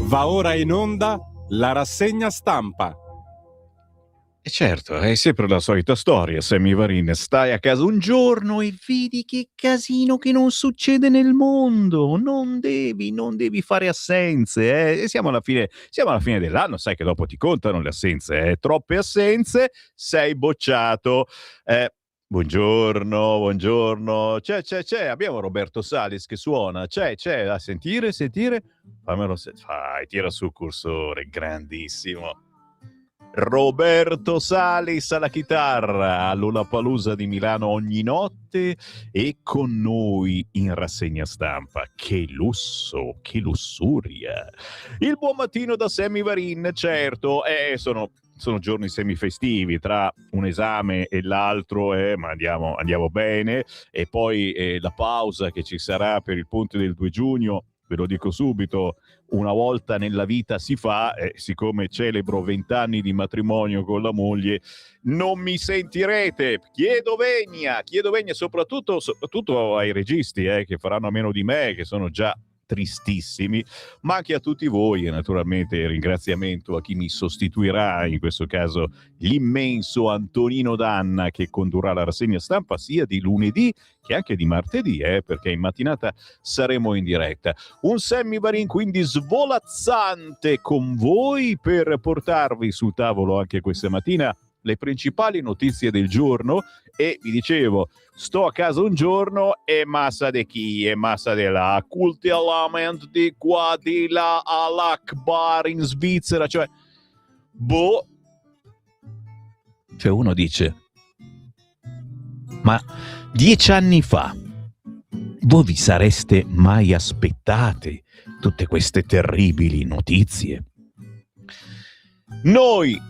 Va ora in onda la rassegna stampa. E certo, è sempre la solita storia, Sammy Varin. Stai a casa un giorno e vedi che casino che non succede nel mondo. Non devi fare assenze, eh. E siamo alla fine dell'anno, sai che dopo ti contano le assenze, eh. Troppe assenze, sei bocciato. Buongiorno. C'è, abbiamo Roberto Salis che suona. C'è, a sentire. Fammelo, tira sul cursore, grandissimo. Roberto Salis alla chitarra all'Lollapalooza di Milano ogni notte e con noi in rassegna stampa. Che lusso, che lussuria. Il buon mattino da Sammy Varin, certo, sono giorni semifestivi, tra un esame e l'altro, ma andiamo bene, e poi la pausa che ci sarà per il ponte del 2 giugno, ve lo dico subito, una volta nella vita si fa, siccome celebro 20 anni di matrimonio con la moglie, non mi sentirete. Chiedo vegna, soprattutto ai registi che faranno a meno di me, che sono già tristissimi, ma anche a tutti voi, e naturalmente ringraziamento a chi mi sostituirà, in questo caso l'immenso Antonino Danna, che condurrà la rassegna stampa sia di lunedì che anche di martedì, perché in mattinata saremo in diretta. Un Sammy Varin quindi svolazzante con voi per portarvi sul tavolo anche questa mattina le principali notizie del giorno. E vi dicevo, sto a casa un giorno e massa di chi e massa di là, culti all'ament di qua di là all'Akbar in Svizzera, cioè uno dice, ma 10 anni fa voi vi sareste mai aspettate tutte queste terribili notizie? Noi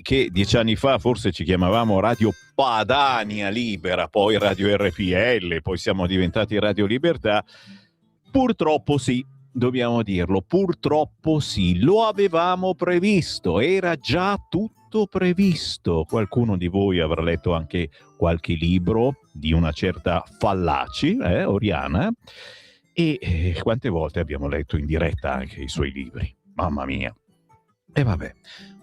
che 10 anni fa forse ci chiamavamo Radio Padania Libera, poi Radio RPL, poi siamo diventati Radio Libertà, purtroppo sì, dobbiamo dirlo, purtroppo sì, lo avevamo previsto, era già tutto previsto. Qualcuno di voi avrà letto anche qualche libro di una certa Fallaci, Oriana, e quante volte abbiamo letto in diretta anche i suoi libri, mamma mia. E vabbè,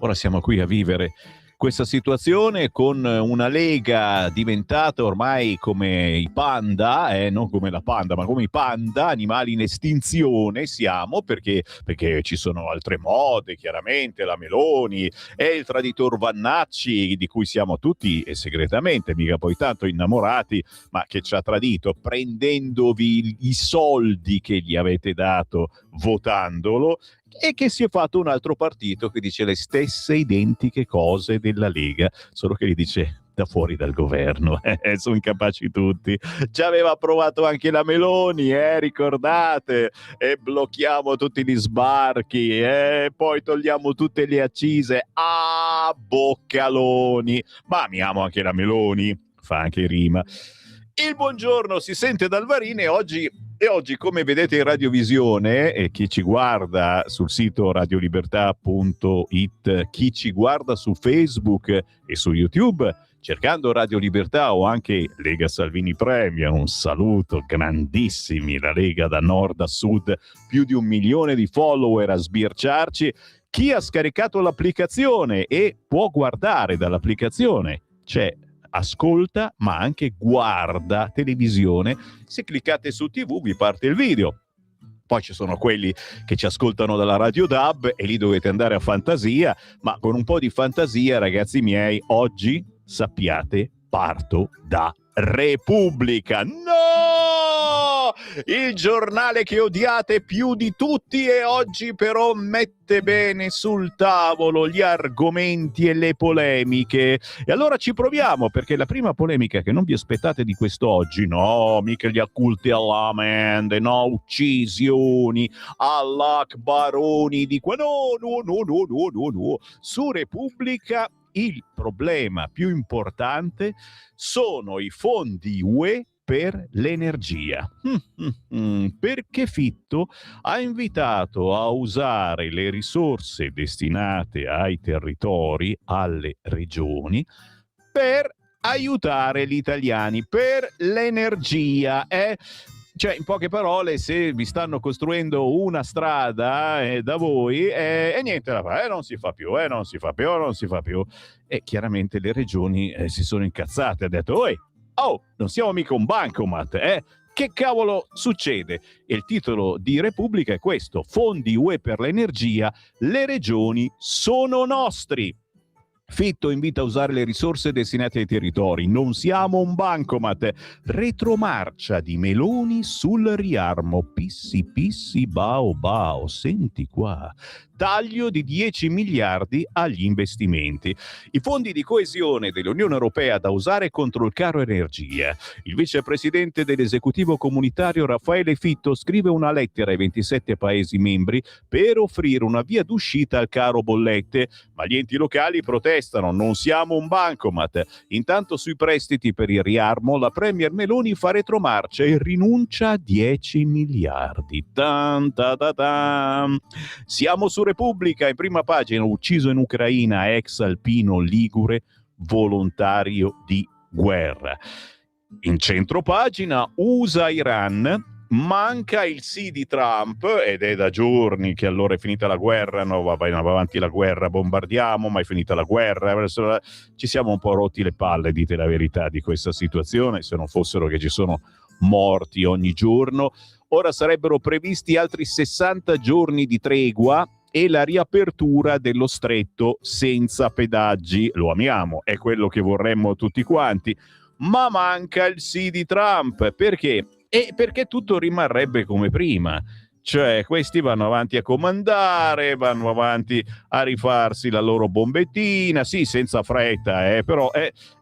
ora siamo qui a vivere questa situazione con una Lega diventata ormai come i panda, non come la panda, ma come i panda, animali in estinzione siamo, perché ci sono altre mode, chiaramente, la Meloni e il traditor Vannacci, di cui siamo tutti e segretamente, mica poi tanto innamorati, ma che ci ha tradito prendendovi i soldi che gli avete dato votandolo, e che si è fatto un altro partito che dice le stesse identiche cose della Lega, solo che li dice da fuori dal governo. Sono incapaci tutti. Ci aveva provato anche la Meloni, ricordate? E blocchiamo tutti gli sbarchi, poi togliamo tutte le accise. Boccaloni. Ma amiamo anche la Meloni, fa anche rima. Il buongiorno si sente dal Varin, e oggi, come vedete in radiovisione, e chi ci guarda sul sito radiolibertà.it, chi ci guarda su Facebook e su YouTube, cercando Radio Libertà o anche Lega Salvini Premier, un saluto, grandissimi, la Lega da nord a sud, più di 1 milione di follower a sbirciarci. Chi ha scaricato l'applicazione e può guardare dall'applicazione, ascolta ma anche guarda televisione. Se cliccate su TV vi parte il video. Poi ci sono quelli che ci ascoltano dalla Radio DAB e lì dovete andare a fantasia, ma con un po' di fantasia, ragazzi miei, oggi sappiate, parto da Repubblica. No! Il giornale che odiate più di tutti, e oggi però mette bene sul tavolo gli argomenti e le polemiche. E allora ci proviamo, perché la prima polemica che non vi aspettate di quest'oggi, no, mica gli occulti all'amende, no, uccisioni, all'Akbaroni di qua, no, su Repubblica. Il problema più importante sono i fondi UE per l'energia. Perché Fitto ha invitato a usare le risorse destinate ai territori, alle regioni, per aiutare gli italiani, per l'energia. Cioè, in poche parole, se vi stanno costruendo una strada da voi, e niente da fare, non si fa più, non si fa più. E chiaramente le regioni si sono incazzate, ha detto, non siamo mica un bancomat, Che cavolo succede? E il titolo di Repubblica è questo: fondi UE per l'energia, le regioni sono nostri. Fitto invita a usare le risorse destinate ai territori. Non siamo un bancomat. Retromarcia di Meloni sul riarmo. Pissi pissi bao bao. Senti qua. Taglio di 10 miliardi agli investimenti. I fondi di coesione dell'Unione Europea da usare contro il caro energia. Il vicepresidente dell'esecutivo comunitario Raffaele Fitto scrive una lettera ai 27 Paesi membri per offrire una via d'uscita al caro bollette, ma gli enti locali protestano, non siamo un bancomat. Intanto sui prestiti per il riarmo la premier Meloni fa retromarcia e rinuncia a 10 miliardi. Tan, ta, ta, tan. Siamo su Repubblica, in prima pagina, ucciso in Ucraina ex alpino ligure volontario di guerra. In centropagina, USA-Iran, manca il sì di Trump ed è da giorni che allora è finita la guerra, no, va avanti la guerra, bombardiamo, ma è finita la guerra. Ci siamo un po' rotti le palle, dite la verità, di questa situazione, se non fossero che ci sono morti ogni giorno. Ora sarebbero previsti altri 60 giorni di tregua e la riapertura dello stretto senza pedaggi. Lo amiamo, è quello che vorremmo tutti quanti, ma manca il sì di Trump. Perché? Perché tutto rimarrebbe come prima. Cioè, questi vanno avanti a comandare, vanno avanti a rifarsi la loro bombettina, sì, senza fretta, però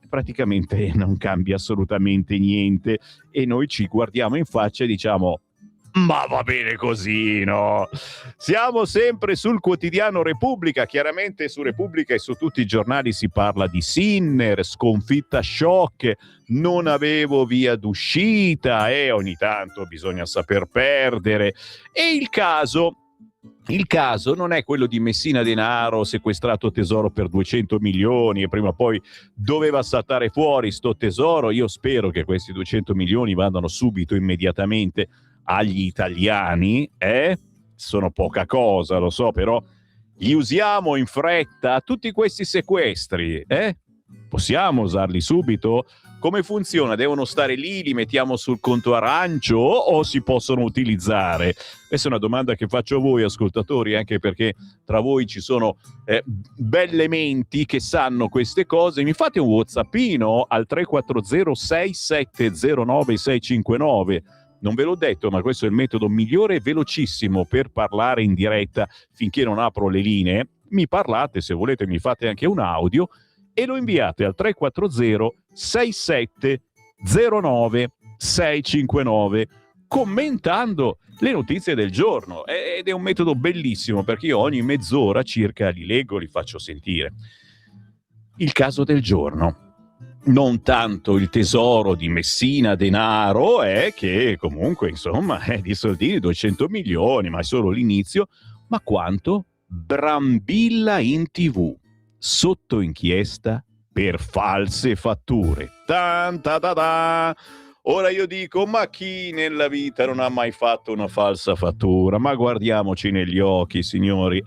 praticamente non cambia assolutamente niente, e noi ci guardiamo in faccia e diciamo: ma va bene così, no? Siamo sempre sul quotidiano Repubblica. Chiaramente su Repubblica e su tutti i giornali si parla di Sinner, sconfitta shock, non avevo via d'uscita, e ogni tanto bisogna saper perdere. E il caso non è quello di Messina Denaro, sequestrato tesoro per 200 milioni e prima o poi doveva saltare fuori sto tesoro. Io spero che questi 200 milioni vadano subito, immediatamente, agli italiani, sono poca cosa, lo so, però li usiamo in fretta tutti questi sequestri, Possiamo usarli subito? Come funziona? Devono stare lì, li mettiamo sul conto arancio o si possono utilizzare? Questa è una domanda che faccio a voi ascoltatori, anche perché tra voi ci sono belle menti che sanno queste cose. Mi fate un whatsappino al 340 6709 659. Non ve l'ho detto, ma questo è il metodo migliore e velocissimo per parlare in diretta finché non apro le linee. Mi parlate, se volete mi fate anche un audio e lo inviate al 340 6709 659 commentando le notizie del giorno. Ed è un metodo bellissimo, perché io ogni mezz'ora circa li leggo, li faccio sentire. Il caso del giorno. Non tanto il tesoro di Messina Denaro, che comunque insomma è di soldini, 200 milioni, ma è solo l'inizio, ma quanto Brambilla in TV, sotto inchiesta per false fatture. Tan, ta, ta, ta. Ora io dico, ma chi nella vita non ha mai fatto una falsa fattura? Ma guardiamoci negli occhi, signori,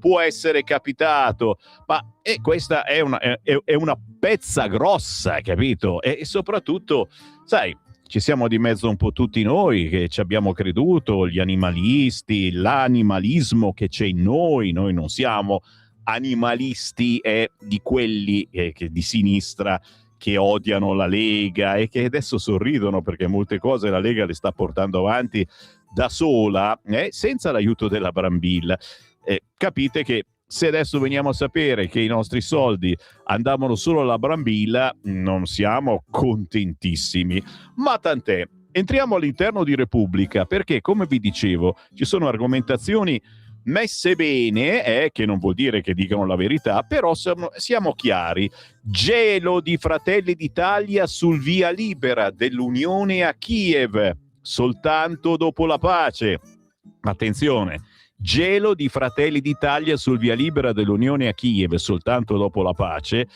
può essere capitato, ma questa è una pezza grossa, capito? E soprattutto, sai, ci siamo di mezzo un po' tutti noi che ci abbiamo creduto, gli animalisti, l'animalismo che c'è in noi non siamo animalisti di quelli che di sinistra che odiano la Lega e che adesso sorridono perché molte cose la Lega le sta portando avanti da sola, senza l'aiuto della Brambilla. Capite che se adesso veniamo a sapere che i nostri soldi andavano solo alla Brambilla, non siamo contentissimi, ma tant'è. Entriamo all'interno di Repubblica perché, come vi dicevo, ci sono argomentazioni messe bene, che non vuol dire che dicano la verità, però siamo chiari. Gelo di Fratelli d'Italia sul via libera dell'Unione a Kiev, soltanto dopo la pace. Attenzione, gelo di Fratelli d'Italia sul via libera dell'Unione a Kiev, soltanto dopo la pace,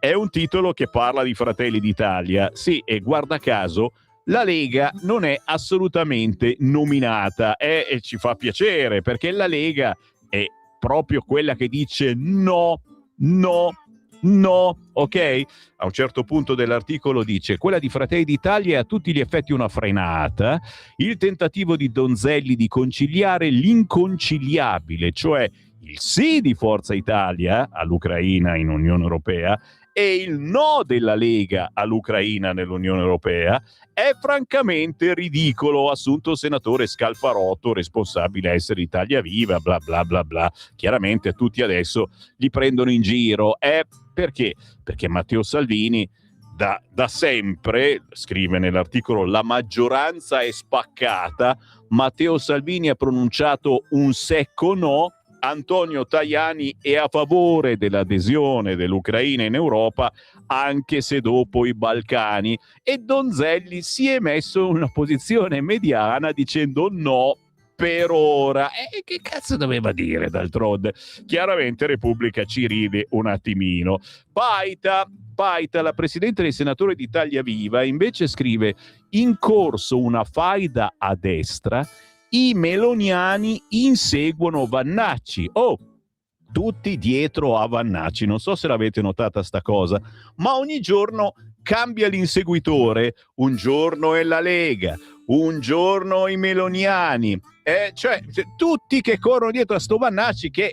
è un titolo che parla di Fratelli d'Italia. Sì, e guarda caso, la Lega non è assolutamente nominata e ci fa piacere, perché la Lega è proprio quella che dice no, no, no, ok? A un certo punto dell'articolo dice: quella di Fratelli d'Italia è a tutti gli effetti una frenata, il tentativo di Donzelli di conciliare l'inconciliabile, cioè il sì di Forza Italia all'Ucraina in Unione Europea e il no della Lega all'Ucraina nell'Unione Europea, è francamente ridicolo, assunto il senatore Scalfarotto, responsabile essere Italia Viva, bla bla bla bla. Chiaramente tutti adesso li prendono in giro. Perché? Perché Matteo Salvini da sempre, scrive nell'articolo, la maggioranza è spaccata, Matteo Salvini ha pronunciato un secco no, Antonio Tajani è a favore dell'adesione dell'Ucraina in Europa, anche se dopo i Balcani, e Donzelli si è messo in una posizione mediana dicendo no per ora. E che cazzo doveva dire d'altronde? Chiaramente Repubblica ci ride un attimino. Paita, la presidente dei senatori d'Italia Viva, invece scrive: in corso una faida a destra, i meloniani inseguono Vannacci. Oh, tutti dietro a Vannacci. Non so se l'avete notata sta cosa, ma ogni giorno cambia l'inseguitore. Un giorno è la Lega, un giorno i meloniani. Cioè, tutti che corrono dietro a sto Vannacci che,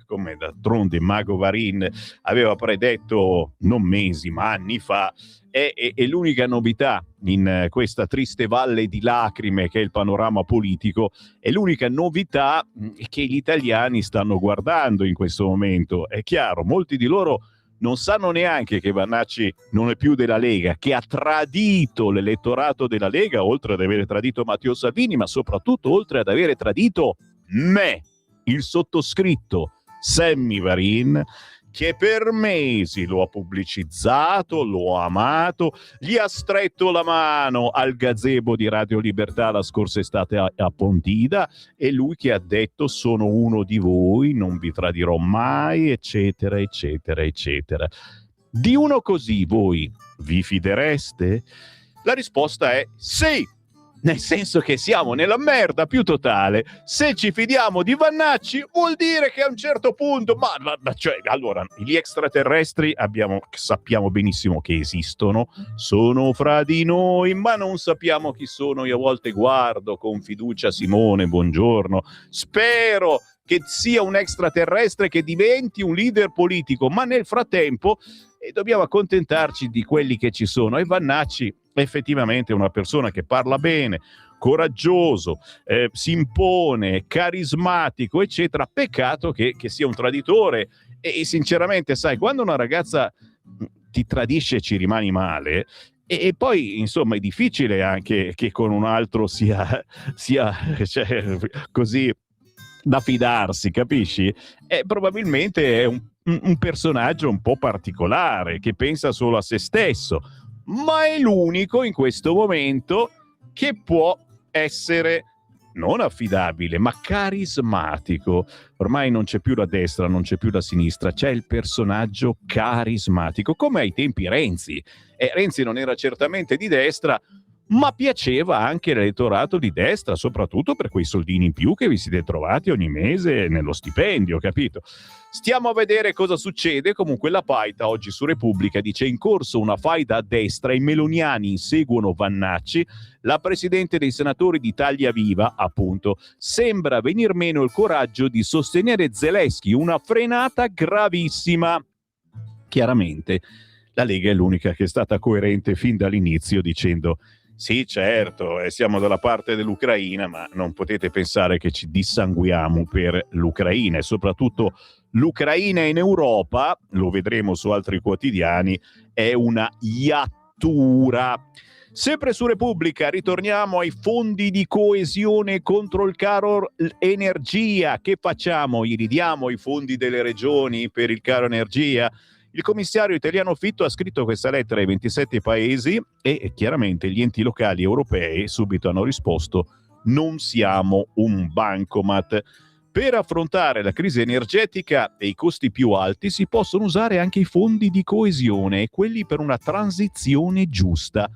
come d'altronde Mago Varin aveva predetto non mesi ma anni fa, è l'unica novità in questa triste valle di lacrime che è il panorama politico, è l'unica novità che gli italiani stanno guardando in questo momento. È chiaro, molti di loro non sanno neanche che Vannacci non è più della Lega, che ha tradito l'elettorato della Lega, oltre ad aver tradito Matteo Salvini, ma soprattutto oltre ad aver tradito me, il sottoscritto, Sammy Varin, che per mesi lo ha pubblicizzato, lo ha amato, gli ha stretto la mano al gazebo di Radio Libertà la scorsa estate a Pontida, e lui che ha detto: sono uno di voi, non vi tradirò mai, eccetera, eccetera, eccetera. Di uno così voi vi fidereste? La risposta è sì! Nel senso che siamo nella merda più totale. Se ci fidiamo di Vannacci vuol dire che a un certo punto, cioè, allora, gli extraterrestri sappiamo benissimo che esistono, sono fra di noi, ma non sappiamo chi sono. Io a volte guardo con fiducia Simone, buongiorno, spero che sia un extraterrestre che diventi un leader politico, ma nel frattempo dobbiamo accontentarci di quelli che ci sono, e Vannacci effettivamente è una persona che parla bene, coraggioso, si impone, carismatico, eccetera. Peccato che sia un traditore, e sinceramente, sai, quando una ragazza ti tradisce ci rimani male, e poi insomma è difficile anche che con un altro sia cioè, così da fidarsi, capisci? Probabilmente è un personaggio un po' particolare, che pensa solo a se stesso, ma è l'unico in questo momento che può essere non affidabile, ma carismatico. Ormai non c'è più la destra, non c'è più la sinistra, c'è il personaggio carismatico, come ai tempi Renzi. Renzi non era certamente di destra, ma piaceva anche l'elettorato di destra, soprattutto per quei soldini in più che vi siete trovati ogni mese nello stipendio, capito? Stiamo a vedere cosa succede. Comunque la Paita oggi su Repubblica dice: in corso una faida a destra, i meloniani inseguono Vannacci, la presidente dei senatori d'Italia Viva, appunto, sembra venir meno il coraggio di sostenere Zelensky, una frenata gravissima. Chiaramente la Lega è l'unica che è stata coerente fin dall'inizio, dicendo: sì, certo, siamo dalla parte dell'Ucraina, ma non potete pensare che ci dissanguiamo per l'Ucraina, e soprattutto l'Ucraina in Europa, lo vedremo su altri quotidiani, è una iattura. Sempre su Repubblica ritorniamo ai fondi di coesione contro il caro energia. Che facciamo? Gli ridiamo i fondi delle regioni per il caro energia? Il commissario italiano Fitto ha scritto questa lettera ai 27 paesi e chiaramente gli enti locali europei subito hanno risposto: non siamo un bancomat. Per affrontare la crisi energetica e i costi più alti si possono usare anche i fondi di coesione e quelli per una transizione giusta.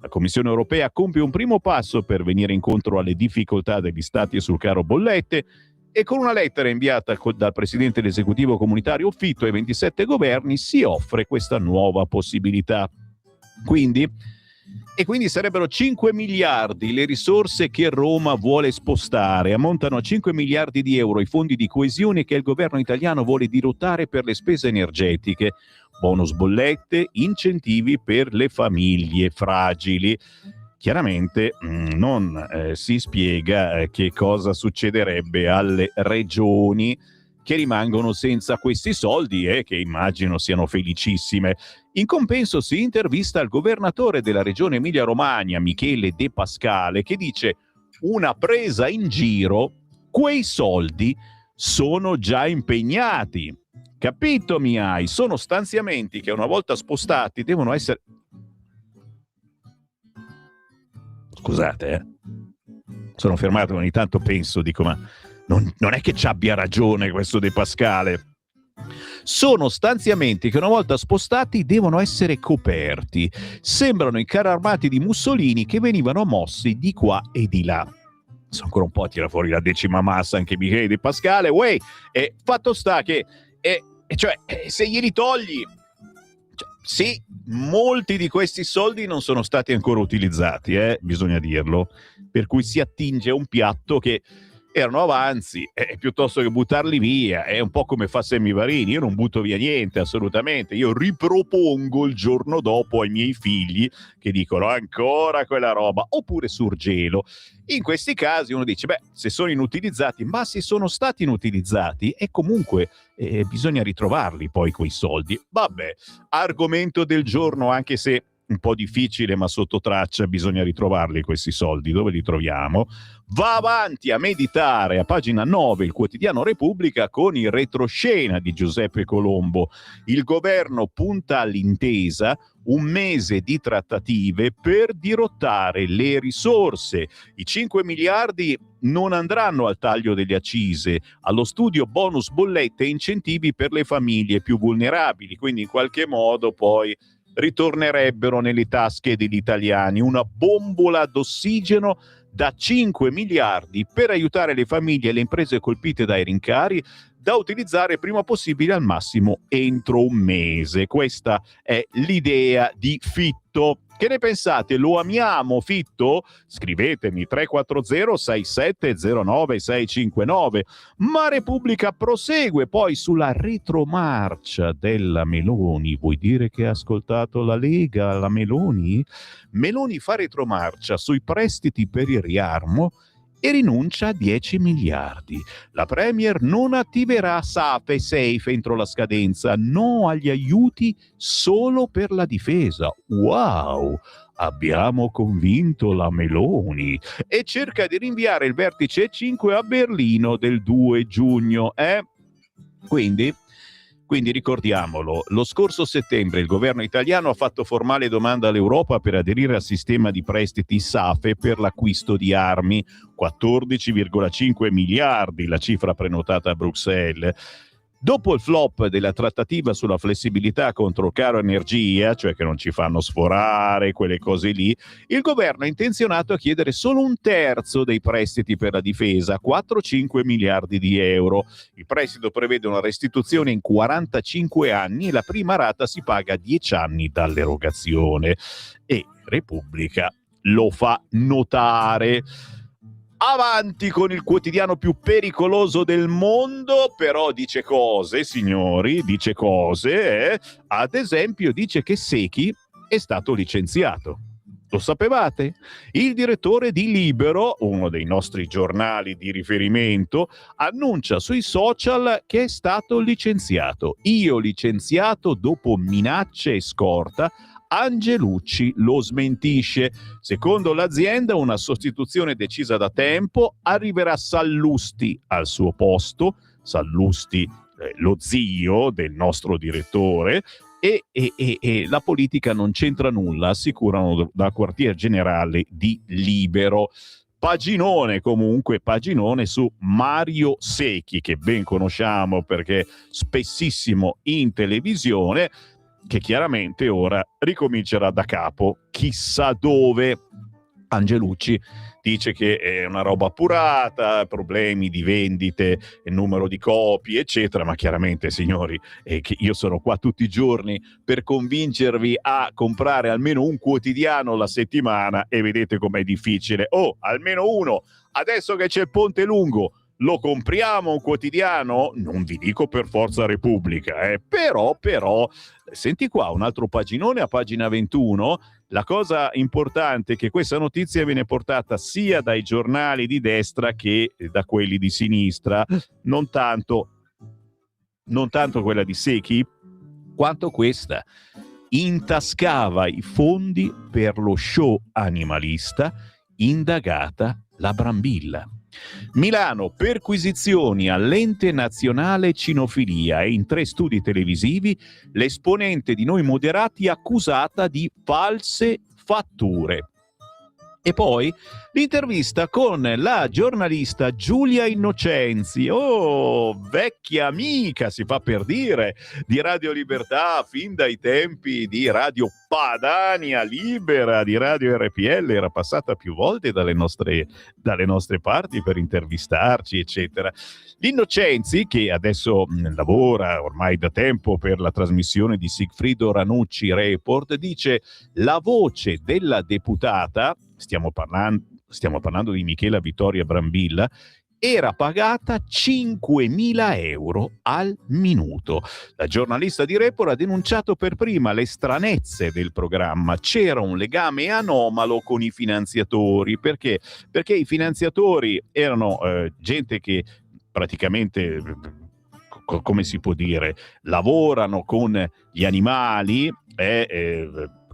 La Commissione europea compie un primo passo per venire incontro alle difficoltà degli stati sul caro bollette e con una lettera inviata dal presidente dell'esecutivo comunitario Fitto ai 27 governi si offre questa nuova possibilità. Quindi sarebbero 5 miliardi le risorse che Roma vuole spostare. Ammontano a 5 miliardi di euro i fondi di coesione che il governo italiano vuole dirottare per le spese energetiche, bonus bollette, incentivi per le famiglie fragili. Chiaramente non si spiega che cosa succederebbe alle regioni che rimangono senza questi soldi e che immagino siano felicissime. In compenso si intervista il governatore della regione Emilia-Romagna, Michele De Pascale, che dice: una presa in giro, quei soldi sono già impegnati. Capito, mi hai? Sono stanziamenti che una volta spostati devono essere... Scusate, sono fermato, ogni tanto penso, dico, ma non è che ci abbia ragione questo De Pascale. Sono stanziamenti che una volta spostati devono essere coperti. Sembrano i carri armati di Mussolini che venivano mossi di qua e di là. Sono ancora un po' a tirare fuori la decima massa anche Michele De Pascale. Fatto sta che se glieli togli, sì, molti di questi soldi non sono stati ancora utilizzati, bisogna dirlo, per cui si attinge a un piatto che erano avanzi, piuttosto che buttarli via. È un po' come fa Semivarini: io non butto via niente, assolutamente, io ripropongo il giorno dopo ai miei figli che dicono ancora quella roba, oppure surgelo. In questi casi uno dice, se sono inutilizzati, ma se sono stati inutilizzati e comunque bisogna ritrovarli poi quei soldi. Vabbè, argomento del giorno, anche se un po' difficile, ma sotto traccia bisogna ritrovarli questi soldi. Dove li troviamo? Va avanti a meditare a pagina 9 il quotidiano Repubblica con il retroscena di Giuseppe Colombo. Il governo punta all'intesa, un mese di trattative per dirottare le risorse. I 5 miliardi non andranno al taglio delle accise, allo studio bonus bollette e incentivi per le famiglie più vulnerabili, quindi in qualche modo poi ritornerebbero nelle tasche degli italiani. Una bombola d'ossigeno da 5 miliardi per aiutare le famiglie e le imprese colpite dai rincari, da utilizzare prima possibile, al massimo entro un mese. Questa è l'idea di Fitto. Che ne pensate? Lo amiamo Fitto? Scrivetemi 340 6709 659. Ma Repubblica prosegue poi sulla retromarcia della Meloni. Vuoi dire che ha ascoltato la Lega, la Meloni? Meloni fa retromarcia sui prestiti per il riarmo e rinuncia a 10 miliardi. La Premier non attiverà SAFE Safe entro la scadenza, no agli aiuti solo per la difesa. Wow! Abbiamo convinto la Meloni. E cerca di rinviare il vertice 5 a Berlino del 2 giugno. Quindi ricordiamolo, lo scorso settembre il governo italiano ha fatto formale domanda all'Europa per aderire al sistema di prestiti SAFE per l'acquisto di armi, 14,5 miliardi, la cifra prenotata a Bruxelles. Dopo il flop della trattativa sulla flessibilità contro il caro energia, cioè che non ci fanno sforare, quelle cose lì, il governo è intenzionato a chiedere solo un terzo dei prestiti per la difesa, 4-5 miliardi di euro. Il prestito prevede una restituzione in 45 anni e la prima rata si paga a 10 anni dall'erogazione. E Repubblica lo fa notare. Avanti con il quotidiano più pericoloso del mondo, però dice cose, signori, dice cose. Ad esempio dice che Secchi è stato licenziato. Lo sapevate? Il direttore di Libero, uno dei nostri giornali di riferimento, annuncia sui social che è stato licenziato. Io licenziato dopo minacce e scorta. Angelucci lo smentisce. Secondo l'azienda, una sostituzione decisa da tempo, arriverà Sallusti al suo posto. Sallusti, lo zio del nostro direttore, e la politica non c'entra nulla, assicurano dal quartier generale di Libero. Paginone comunque, paginone su Mario Secchi, che ben conosciamo perché spessissimo in televisione. che chiaramente ora ricomincerà da capo, chissà dove. Angelucci dice che è una roba appurata, problemi di vendite, numero di copie, eccetera, ma chiaramente, signori, che io sono qua tutti i giorni per convincervi a comprare almeno un quotidiano la settimana e vedete com'è difficile. Oh, almeno uno! Adesso che c'è il Ponte Lungo, lo compriamo un quotidiano? Non vi dico per forza Repubblica, però, senti qua, un altro paginone a pagina 21. La cosa importante è che questa notizia viene portata sia dai giornali di destra che da quelli di sinistra, non tanto quella di Secchi, quanto questa. Intascava i fondi per lo show animalista, indagata la Brambilla. Milano, perquisizioni all'Ente Nazionale Cinofilia e in 3 studi televisivi l'esponente di Noi Moderati accusata di false fatture. E poi l'intervista con la giornalista Giulia Innocenzi, vecchia amica, si fa per dire, di Radio Libertà fin dai tempi di Radio Padania Libera, di Radio RPL, era passata più volte dalle nostre parti per intervistarci, eccetera. L'Innocenzi, che adesso lavora ormai da tempo per la trasmissione di Sigfrido Ranucci Report, dice: la voce della deputata, stiamo parlando di Michela Vittoria Brambilla, era pagata 5.000 euro al minuto. La giornalista di Report ha denunciato per prima le stranezze del programma. C'era un legame anomalo con i finanziatori. Perché? Perché i finanziatori erano gente che praticamente, come si può dire, lavorano con gli animali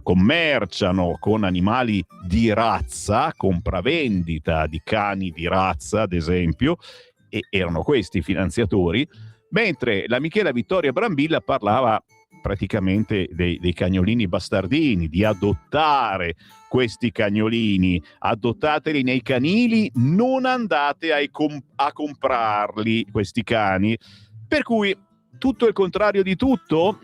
commerciano con animali di razza, compravendita di cani di razza, ad esempio, e erano questi i finanziatori, mentre la Michela Vittoria Brambilla parlava praticamente dei cagnolini bastardini, di adottare questi cagnolini, adottateli nei canili, non andate a comprarli questi cani. Per cui tutto il contrario di tutto?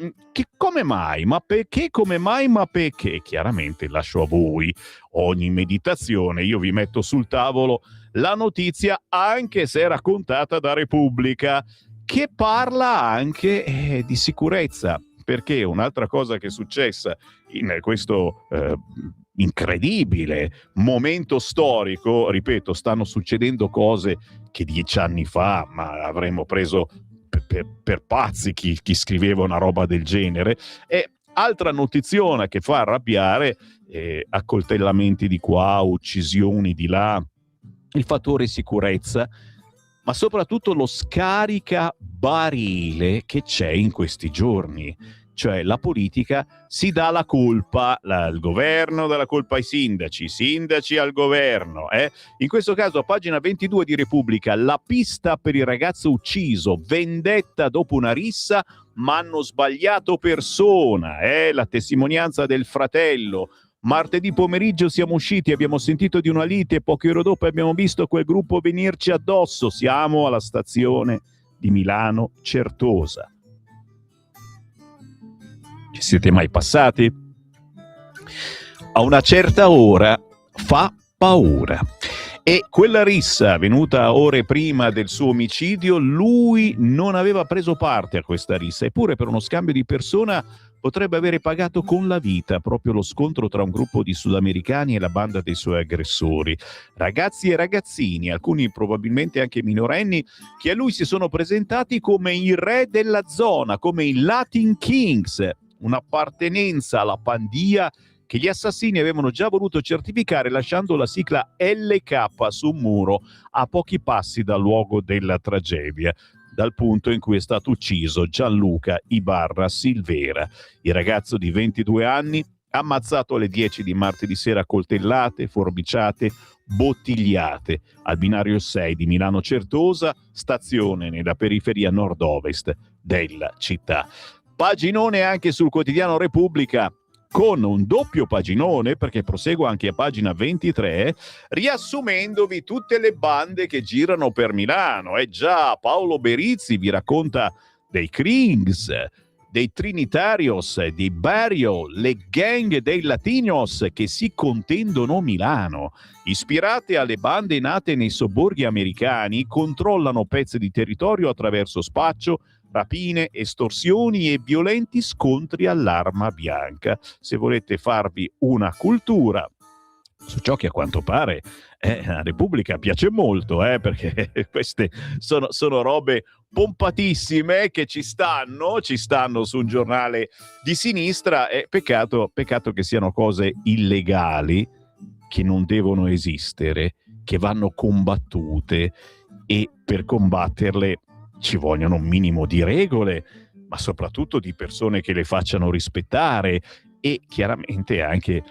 Come mai? Ma perché? Come mai? Ma perché? Chiaramente lascio a voi ogni meditazione. Io vi metto sul tavolo la notizia, anche se raccontata da Repubblica, che parla anche di sicurezza. Perché un'altra cosa che è successa in questo incredibile momento storico, ripeto, stanno succedendo cose che 10 anni fa ma avremmo preso per pazzi chi scriveva una roba del genere. E altra notiziona che fa arrabbiare, accoltellamenti di qua, uccisioni di là, il fattore sicurezza, ma soprattutto lo scaricabarile che c'è in questi giorni. Cioè la politica si dà la colpa, il governo dà la colpa ai sindaci, i sindaci al governo. In questo caso a pagina 22 di Repubblica, la pista per il ragazzo ucciso, vendetta dopo una rissa, ma hanno sbagliato persona. La testimonianza del fratello. Martedì pomeriggio siamo usciti, abbiamo sentito di una lite, poche ore dopo abbiamo visto quel gruppo venirci addosso. Siamo alla stazione di Milano Certosa. Ci siete mai passati? A una certa ora fa paura. E quella rissa venuta ore prima del suo omicidio, lui non aveva preso parte a questa rissa, eppure per uno scambio di persona potrebbe avere pagato con la vita proprio lo scontro tra un gruppo di sudamericani e la banda dei suoi aggressori. Ragazzi e ragazzini, alcuni probabilmente anche minorenni, che a lui si sono presentati come i re della zona, come i Latin Kings, un'appartenenza alla pandia che gli assassini avevano già voluto certificare lasciando la sigla LK su un muro a pochi passi dal luogo della tragedia, dal punto in cui è stato ucciso Gianluca Ibarra Silvera, il ragazzo di 22 anni ammazzato alle 10 di martedì sera a coltellate, forbiciate, bottigliate al binario 6 di Milano Certosa, stazione nella periferia nord-ovest della città. Paginone anche sul quotidiano Repubblica, con un doppio paginone, perché proseguo anche a pagina 23, riassumendovi tutte le bande che girano per Milano. Già, Paolo Berizzi vi racconta dei Krings, dei Trinitarios, dei Barrio, le gang dei Latinos che si contendono Milano. Ispirate alle bande nate nei sobborghi americani, controllano pezzi di territorio attraverso spaccio, rapine, estorsioni e violenti scontri all'arma bianca. Se volete farvi una cultura su ciò che a quanto pare la Repubblica piace molto, perché queste sono robe pompatissime che ci stanno su un giornale di sinistra. Peccato che siano cose illegali, che non devono esistere, che vanno combattute, e per combatterle ci vogliono un minimo di regole, ma soprattutto di persone che le facciano rispettare, e chiaramente anche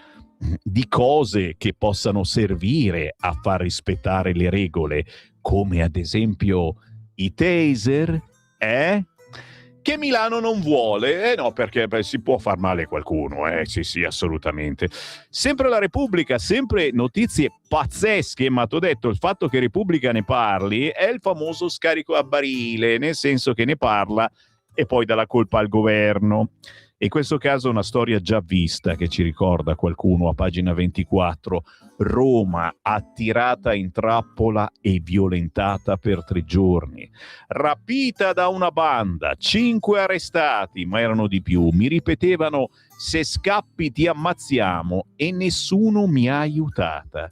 di cose che possano servire a far rispettare le regole, come ad esempio i taser, che Milano non vuole, no, perché si può far male a qualcuno, sì, assolutamente. Sempre la Repubblica, sempre notizie pazzesche, ma t'ho detto, il fatto che Repubblica ne parli è il famoso scarico a barile, nel senso che ne parla e poi dà la colpa al governo. In questo caso una storia già vista che ci ricorda qualcuno a pagina 24. Roma attirata in trappola e violentata per 3 giorni. Rapita da una banda, 5 arrestati, ma erano di più. Mi ripetevano: se scappi ti ammazziamo, e nessuno mi ha aiutata.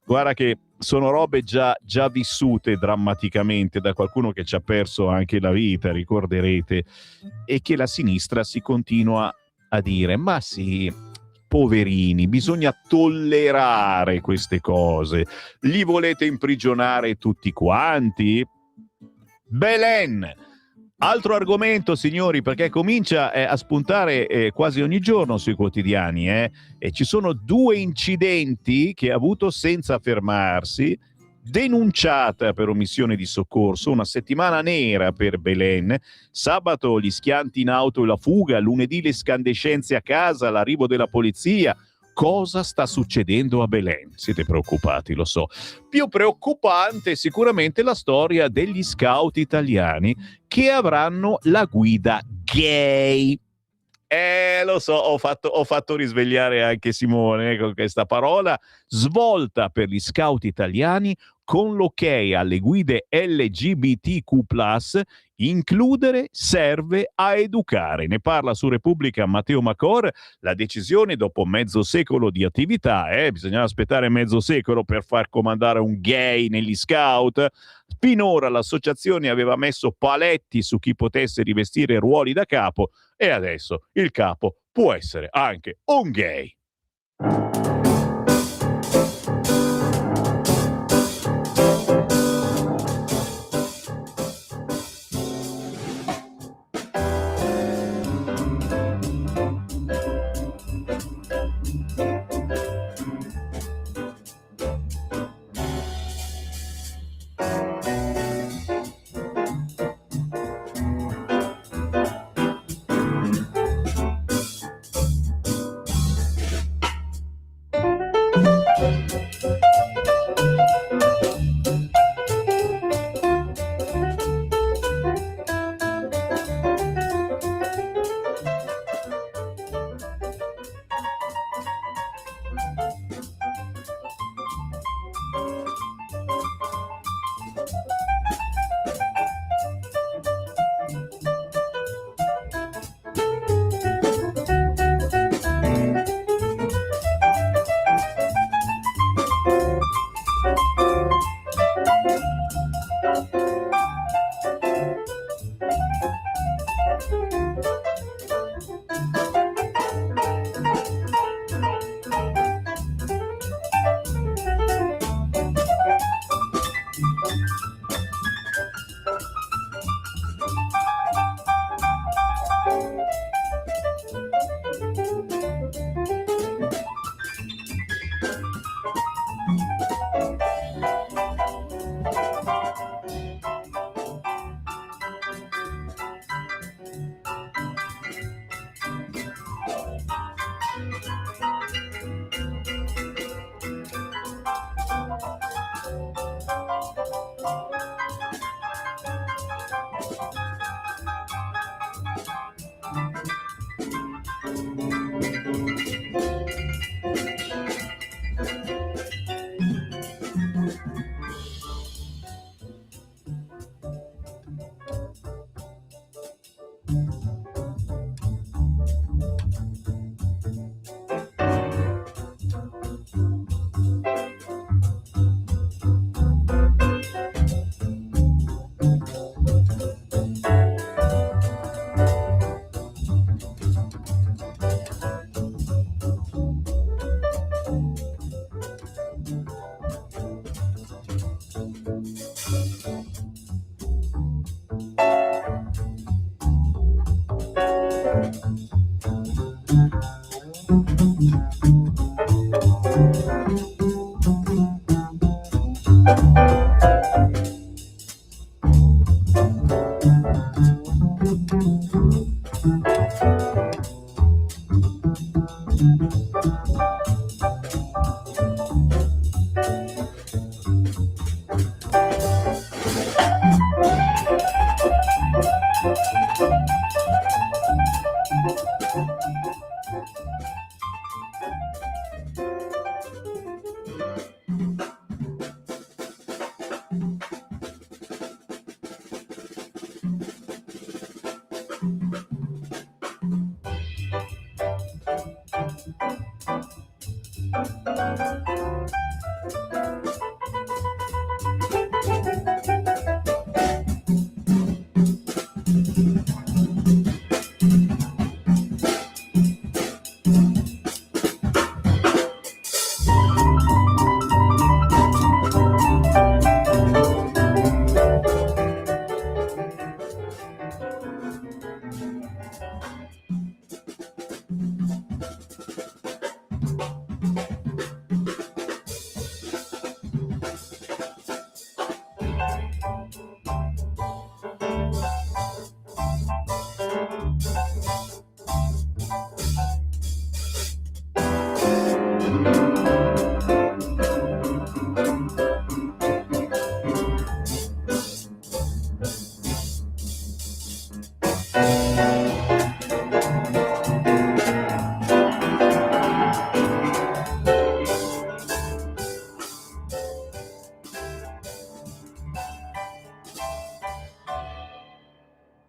Guarda che sono robe già vissute drammaticamente da qualcuno che ci ha perso anche la vita, ricorderete, e che la sinistra si continua a dire: ma sì, poverini, bisogna tollerare queste cose, li volete imprigionare tutti quanti? Belen! Altro argomento, signori, perché comincia a spuntare quasi ogni giorno sui quotidiani, e ci sono 2 incidenti che ha avuto senza fermarsi. Denunciata per omissione di soccorso, una settimana nera per Belen. Sabato gli schianti in auto e la fuga, lunedì le scandescenze a casa, l'arrivo della polizia. Cosa sta succedendo a Belen? Siete preoccupati, lo so. Più preoccupante sicuramente la storia degli scout italiani che avranno la guida gay. Lo so, ho fatto risvegliare anche Simone con questa parola. Svolta per gli scout italiani con l'ok alle guide LGBTQ+, includere serve a educare. Ne parla su Repubblica Matteo Macor. La decisione dopo mezzo secolo di attività, bisognava aspettare mezzo secolo per far comandare un gay negli scout. Finora l'associazione aveva messo paletti su chi potesse rivestire ruoli da capo, e adesso il capo può essere anche un gay.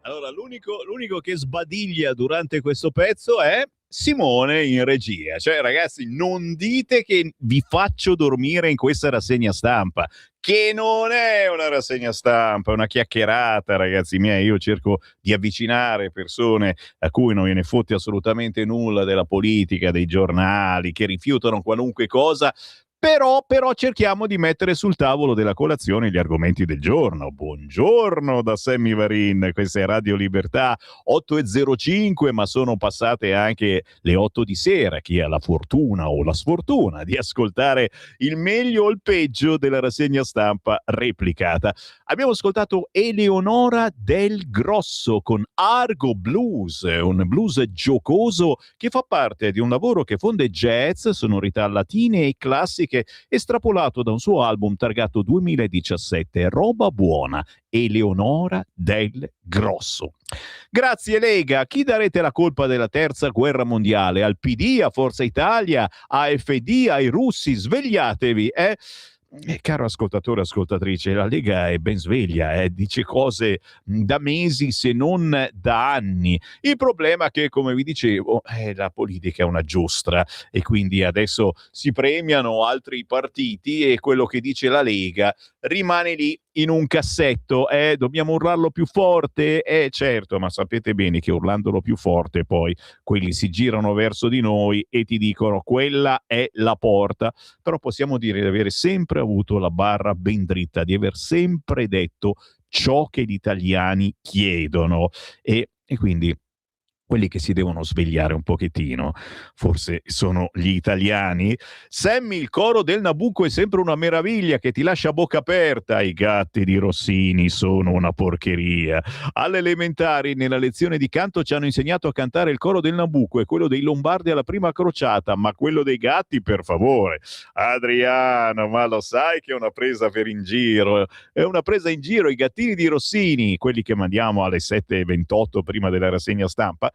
Allora, l'unico che sbadiglia durante questo pezzo è Simone in regia. Cioè, ragazzi, non dite che vi faccio dormire in questa rassegna stampa, che non è una rassegna stampa, è una chiacchierata, ragazzi miei. Io cerco di avvicinare persone a cui non gliene fotte assolutamente nulla della politica, dei giornali, che rifiutano qualunque cosa. Però cerchiamo di mettere sul tavolo della colazione gli argomenti del giorno. Buongiorno da Sammy Varin, questa è Radio Libertà, 8:05, ma sono passate anche le 8 di sera. Chi ha la fortuna o la sfortuna di ascoltare il meglio o il peggio della rassegna stampa replicata. Abbiamo ascoltato Eleonora Del Grosso con Argo Blues, un blues giocoso che fa parte di un lavoro che fonde jazz, sonorità latine e classiche, estrapolato da un suo album targato 2017, Roba Buona, Eleonora Del Grosso. Grazie Lega, chi darete la colpa della terza guerra mondiale? Al PD, a Forza Italia, a AfD, ai russi? Svegliatevi, caro ascoltatore, ascoltatrice, la Lega è ben sveglia, dice cose da mesi se non da anni. Il problema è che, come vi dicevo, la politica è una giostra e quindi adesso si premiano altri partiti e quello che dice la Lega rimane lì in un cassetto. Dobbiamo urlarlo più forte? Certo, ma sapete bene che urlandolo più forte poi quelli si girano verso di noi e ti dicono quella è la porta. Però possiamo dire di avere sempre avuto la barra ben dritta, di aver sempre detto ciò che gli italiani chiedono e quindi quelli che si devono svegliare un pochettino forse sono gli italiani. Sammy, il coro del Nabucco è sempre una meraviglia che ti lascia a bocca aperta. I gatti di Rossini sono una porcheria. Alle elementari nella lezione di canto ci hanno insegnato a cantare il coro del Nabucco e quello dei Lombardi alla prima crociata, ma quello dei gatti, per favore. Adriano, ma lo sai che è una presa per in giro? È una presa in giro. I gattini di Rossini, quelli che mandiamo alle 7:28 prima della rassegna stampa,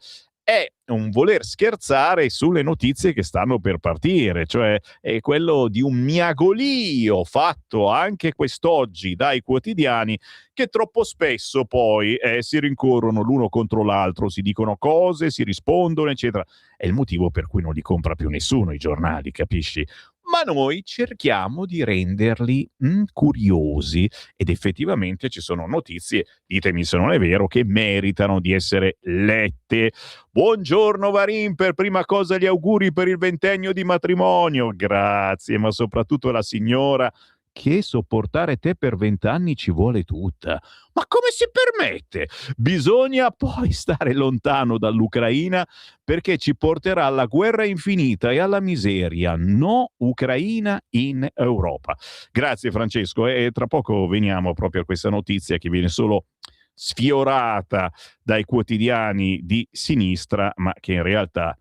è un voler scherzare sulle notizie che stanno per partire, cioè è quello di un miagolio fatto anche quest'oggi dai quotidiani che troppo spesso poi si rincorrono l'uno contro l'altro, si dicono cose, si rispondono, eccetera. È il motivo per cui non li compra più nessuno i giornali, capisci? Ma noi cerchiamo di renderli curiosi ed effettivamente ci sono notizie, ditemi se non è vero, che meritano di essere lette. Buongiorno Varin, per prima cosa gli auguri per il 20ennio di matrimonio. Grazie, ma soprattutto la signora che sopportare te per 20 anni ci vuole tutta. Ma come si permette? Bisogna poi stare lontano dall'Ucraina perché ci porterà alla guerra infinita e alla miseria. No Ucraina in Europa. Grazie Francesco e tra poco veniamo proprio a questa notizia che viene solo sfiorata dai quotidiani di sinistra, ma che in realtà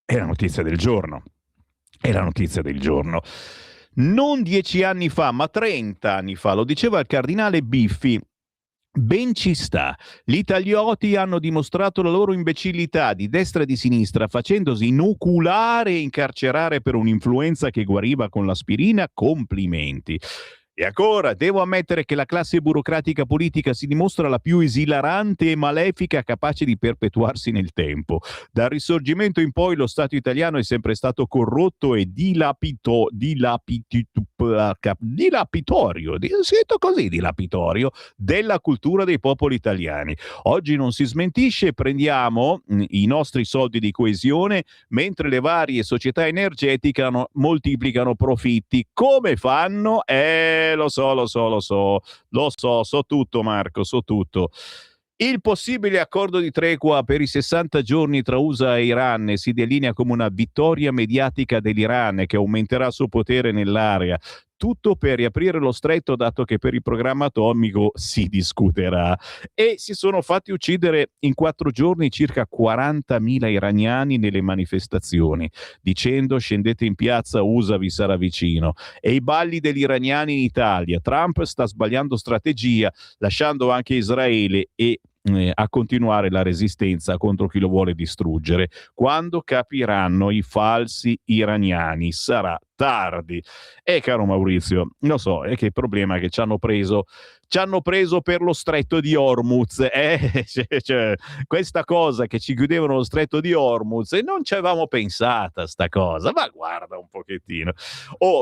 è la notizia del giorno. È la notizia del giorno. Non 10 anni fa, ma 30 anni fa, lo diceva il cardinale Biffi. Ben ci sta. Gli italioti hanno dimostrato la loro imbecillità di destra e di sinistra facendosi inoculare e incarcerare per un'influenza che guariva con l'aspirina. Complimenti. E ancora, devo ammettere che la classe burocratica politica si dimostra la più esilarante e malefica capace di perpetuarsi nel tempo. Dal Risorgimento in poi lo Stato italiano è sempre stato corrotto e dilapitorio, scritto così, dilapitorio, della cultura dei popoli italiani. Oggi non si smentisce, prendiamo i nostri soldi di coesione mentre le varie società energetiche moltiplicano profitti. Come fanno? Lo so tutto Marco, so tutto. Il possibile accordo di tregua per i 60 giorni tra USA e Iran si delinea come una vittoria mediatica dell'Iran che aumenterà il suo potere nell'area. Tutto per riaprire lo stretto, dato che per il programma atomico si discuterà. E si sono fatti uccidere in 4 giorni circa 40.000 iraniani nelle manifestazioni, dicendo scendete in piazza, USA vi sarà vicino. E i balli degli iraniani in Italia. Trump sta sbagliando strategia, lasciando anche Israele a continuare la resistenza contro chi lo vuole distruggere. Quando capiranno i falsi iraniani sarà tardi. Caro Maurizio, lo so, è che il problema è che ci hanno preso per lo stretto di Hormuz. Cioè, questa cosa che ci chiudevano lo stretto di Hormuz e non ci avevamo pensata sta cosa, ma guarda un pochettino.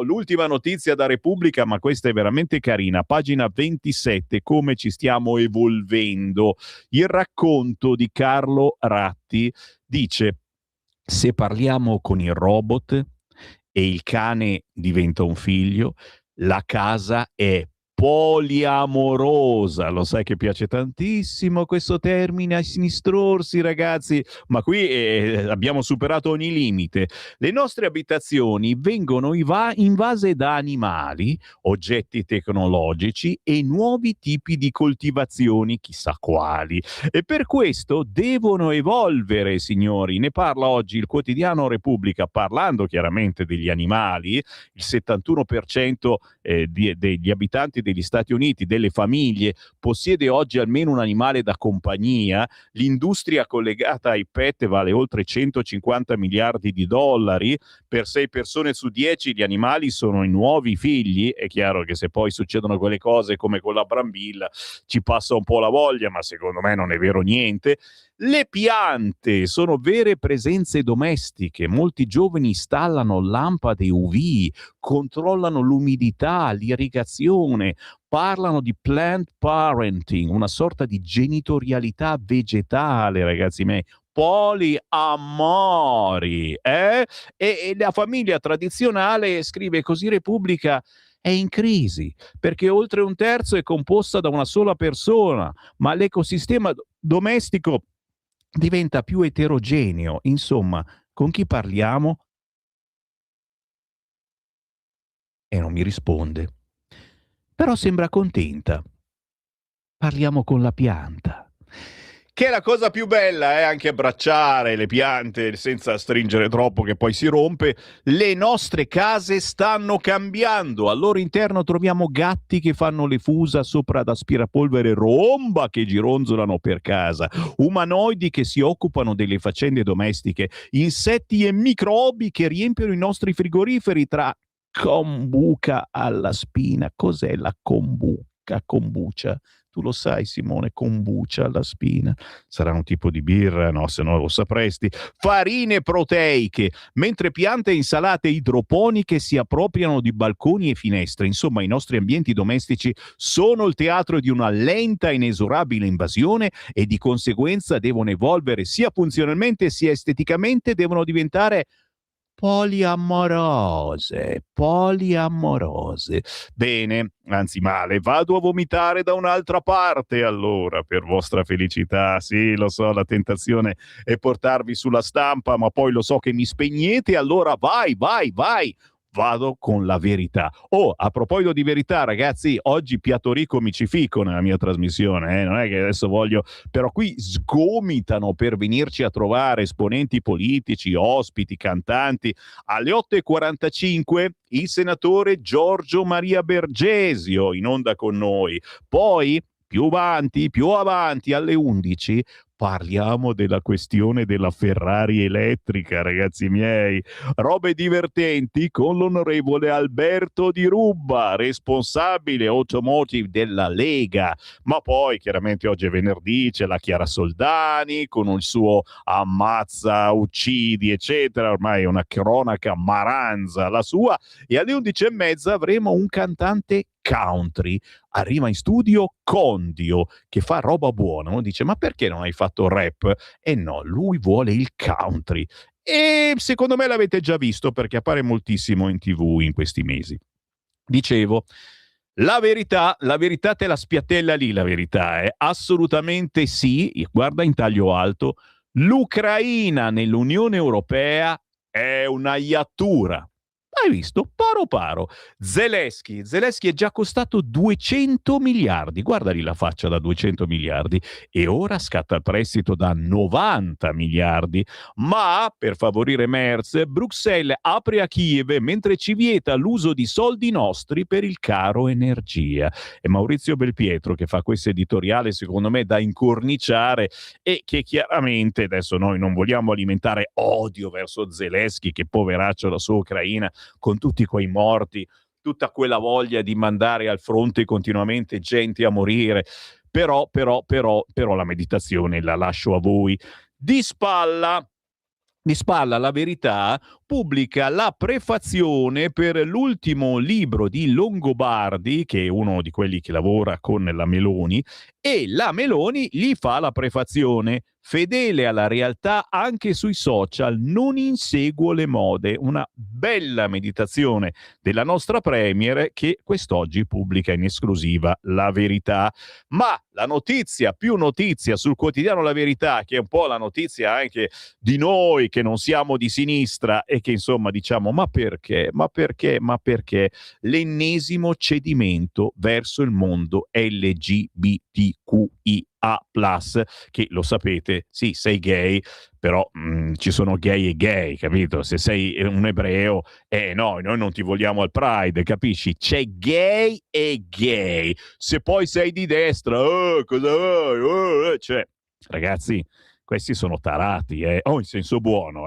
L'ultima notizia da Repubblica, ma questa è veramente carina, pagina 27, come ci stiamo evolvendo. Il racconto di Carlo Ratti dice: se parliamo con il robot e il cane diventa un figlio, la casa è poliamorosa. Lo sai che piace tantissimo questo termine ai sinistrorsi, ragazzi, ma qui abbiamo superato ogni limite. Le nostre abitazioni vengono invase da animali, oggetti tecnologici e nuovi tipi di coltivazioni, chissà quali. E per questo devono evolvere, signori. Ne parla oggi il quotidiano Repubblica, parlando chiaramente degli animali. Il 71% degli abitanti degli Stati Uniti, delle famiglie, possiede oggi almeno un animale da compagnia. L'industria collegata ai pet vale oltre 150 miliardi di dollari. Per 6 persone su 10 gli animali sono i nuovi figli. È chiaro che se poi succedono quelle cose come con la brambilla ci passa un po' la voglia, ma secondo me non è vero niente. Le piante sono vere presenze domestiche. Molti giovani installano lampade UV, controllano l'umidità, l'irrigazione, parlano di plant parenting, una sorta di genitorialità vegetale, ragazzi miei. Poliamori, E la famiglia tradizionale, scrive così Repubblica, è in crisi perché oltre un terzo è composta da una sola persona, ma l'ecosistema domestico diventa più eterogeneo. Insomma, con chi parliamo? E non mi risponde. Però sembra contenta. Parliamo con la pianta, che è la cosa più bella è anche abbracciare le piante senza stringere troppo che poi si rompe. Le nostre case stanno cambiando, al loro interno troviamo gatti che fanno le fusa sopra ad aspirapolvere romba che gironzolano per casa, umanoidi che si occupano delle faccende domestiche, insetti e microbi che riempiono i nostri frigoriferi tra kombucha alla spina. Cos'è la kombucha? Tu lo sai, Simone, kombucha alla spina. Sarà un tipo di birra? No, se no lo sapresti. Farine proteiche, mentre piante e insalate idroponiche si appropriano di balconi e finestre. Insomma, i nostri ambienti domestici sono il teatro di una lenta e inesorabile invasione e di conseguenza devono evolvere sia funzionalmente sia esteticamente, devono diventare poliamorose. Bene, anzi male, vado a vomitare da un'altra parte allora, per vostra felicità. Sì, lo so, la tentazione è portarvi sulla stampa, ma poi lo so che mi spegnete, allora vai. Vado con la verità. Oh, a proposito di verità, ragazzi, oggi Piatto Rico Micifico nella mia trasmissione, non è che adesso voglio, però qui sgomitano per venirci a trovare esponenti politici, ospiti, cantanti. Alle 8:45 il senatore Giorgio Maria Bergesio in onda con noi. Poi più avanti alle 11 parliamo della questione della Ferrari elettrica, ragazzi miei. Robe divertenti con l'onorevole Alberto Di Rubba, responsabile automotive della Lega. Ma poi, chiaramente, oggi è venerdì, c'è la Chiara Soldani con il suo ammazza, uccidi, eccetera. Ormai è una cronaca maranza la sua. E alle 11:30 avremo un cantante country. Arriva in studio Condio, che fa roba buona. Uno dice, ma perché non hai fatto rap? E no, lui vuole il country. E secondo me l'avete già visto perché appare moltissimo in TV in questi mesi. Dicevo, la verità te la spiattella lì, la verità è assolutamente sì, guarda in taglio alto, l'Ucraina nell'Unione Europea è una iattura. Hai visto? Paro. Zelensky è già costato 200 miliardi. Guarda lì la faccia da 200 miliardi. E ora scatta il prestito da 90 miliardi. Ma, per favorire Merz, Bruxelles apre a Kiev mentre ci vieta l'uso di soldi nostri per il caro energia. È Maurizio Belpietro che fa questo editoriale, secondo me, da incorniciare e che chiaramente, adesso noi non vogliamo alimentare odio verso Zelensky, che poveraccio la sua Ucraina, con tutti quei morti, tutta quella voglia di mandare al fronte continuamente gente a morire, però la meditazione la lascio a voi. Di spalla la verità pubblica la prefazione per l'ultimo libro di Longobardi, che è uno di quelli che lavora con la Meloni, e la Meloni gli fa la prefazione. Fedele alla realtà anche sui social, non inseguo le mode. Una bella meditazione della nostra premier che quest'oggi pubblica in esclusiva La Verità. Ma la notizia, più notizia sul quotidiano La Verità, che è un po' la notizia anche di noi che non siamo di sinistra e che insomma diciamo ma perché? L'ennesimo cedimento verso il mondo LGBTQIA+, che lo sapete, sì, sei gay, però ci sono gay e gay, capito? Se sei un ebreo, no, noi non ti vogliamo al Pride, capisci? C'è gay e gay. Se poi sei di destra, cosa vuoi? Cioè, ragazzi, questi sono tarati, in senso buono,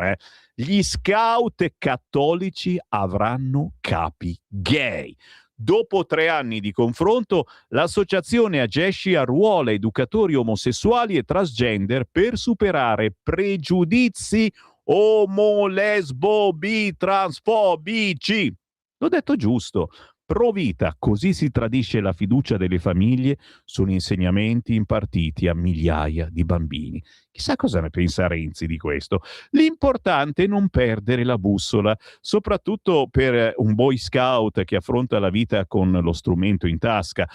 Gli scout cattolici avranno capi gay. Dopo 3 anni di confronto, l'associazione agisce a ruola educatori omosessuali e transgender per superare pregiudizi omo, lesbo, bi, transfobici. L'ho detto giusto. Pro vita, così si tradisce la fiducia delle famiglie sugli insegnamenti impartiti a migliaia di bambini. Chissà cosa ne pensa Renzi di questo. L'importante è non perdere la bussola, soprattutto per un boy scout che affronta la vita con lo strumento in tasca.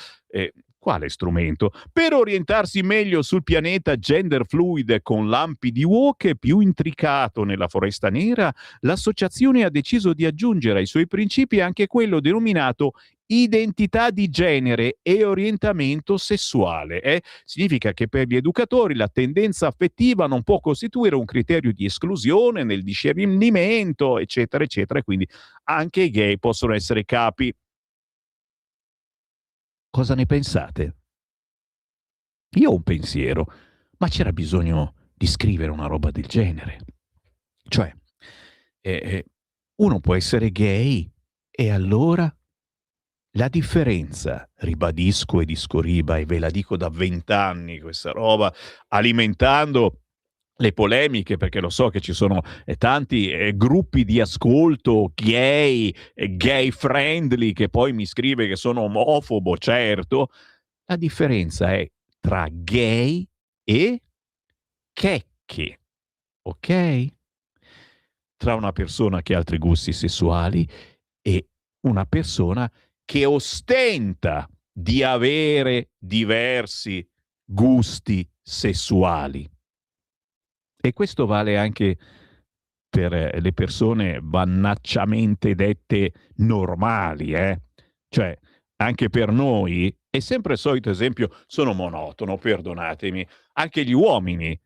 Quale strumento? Per orientarsi meglio sul pianeta gender fluid con lampi di wok più intricato nella foresta nera, l'associazione ha deciso di aggiungere ai suoi principi anche quello denominato identità di genere e orientamento sessuale. Significa che per gli educatori la tendenza affettiva non può costituire un criterio di esclusione nel discernimento, eccetera, eccetera, e quindi anche i gay possono essere capi. Cosa ne pensate? Io ho un pensiero, ma c'era bisogno di scrivere una roba del genere. Cioè, uno può essere gay e allora la differenza, ribadisco e discoriba, e ve la dico da 20 anni questa roba, alimentando le polemiche, perché lo so che ci sono tanti gruppi di ascolto gay, gay friendly, che poi mi scrive che sono omofobo, certo. La differenza è tra gay e checche, ok? Tra una persona che ha altri gusti sessuali e una persona che ostenta di avere diversi gusti sessuali. E questo vale anche per le persone vannacciamente dette normali, Cioè, anche per noi, è sempre il solito esempio, sono monotono, perdonatemi, anche gli uomini,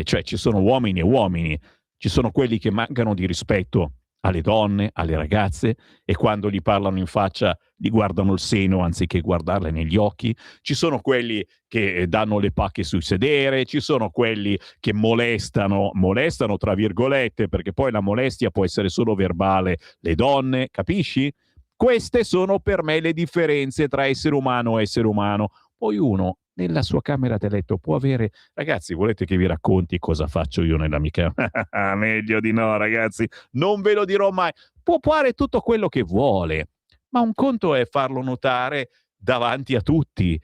cioè ci sono uomini e uomini, ci sono quelli che mancano di rispetto alle donne, alle ragazze, e quando gli parlano in faccia gli guardano il seno anziché guardarle negli occhi, ci sono quelli che danno le pacche sul sedere, ci sono quelli che molestano tra virgolette, perché poi la molestia può essere solo verbale, le donne, capisci? Queste sono per me le differenze tra essere umano e essere umano. Poi uno nella sua camera da letto può avere... Ragazzi, volete che vi racconti cosa faccio io nella mia camera? Meglio di no, ragazzi, non ve lo dirò mai. Può fare tutto quello che vuole, ma un conto è farlo notare davanti a tutti,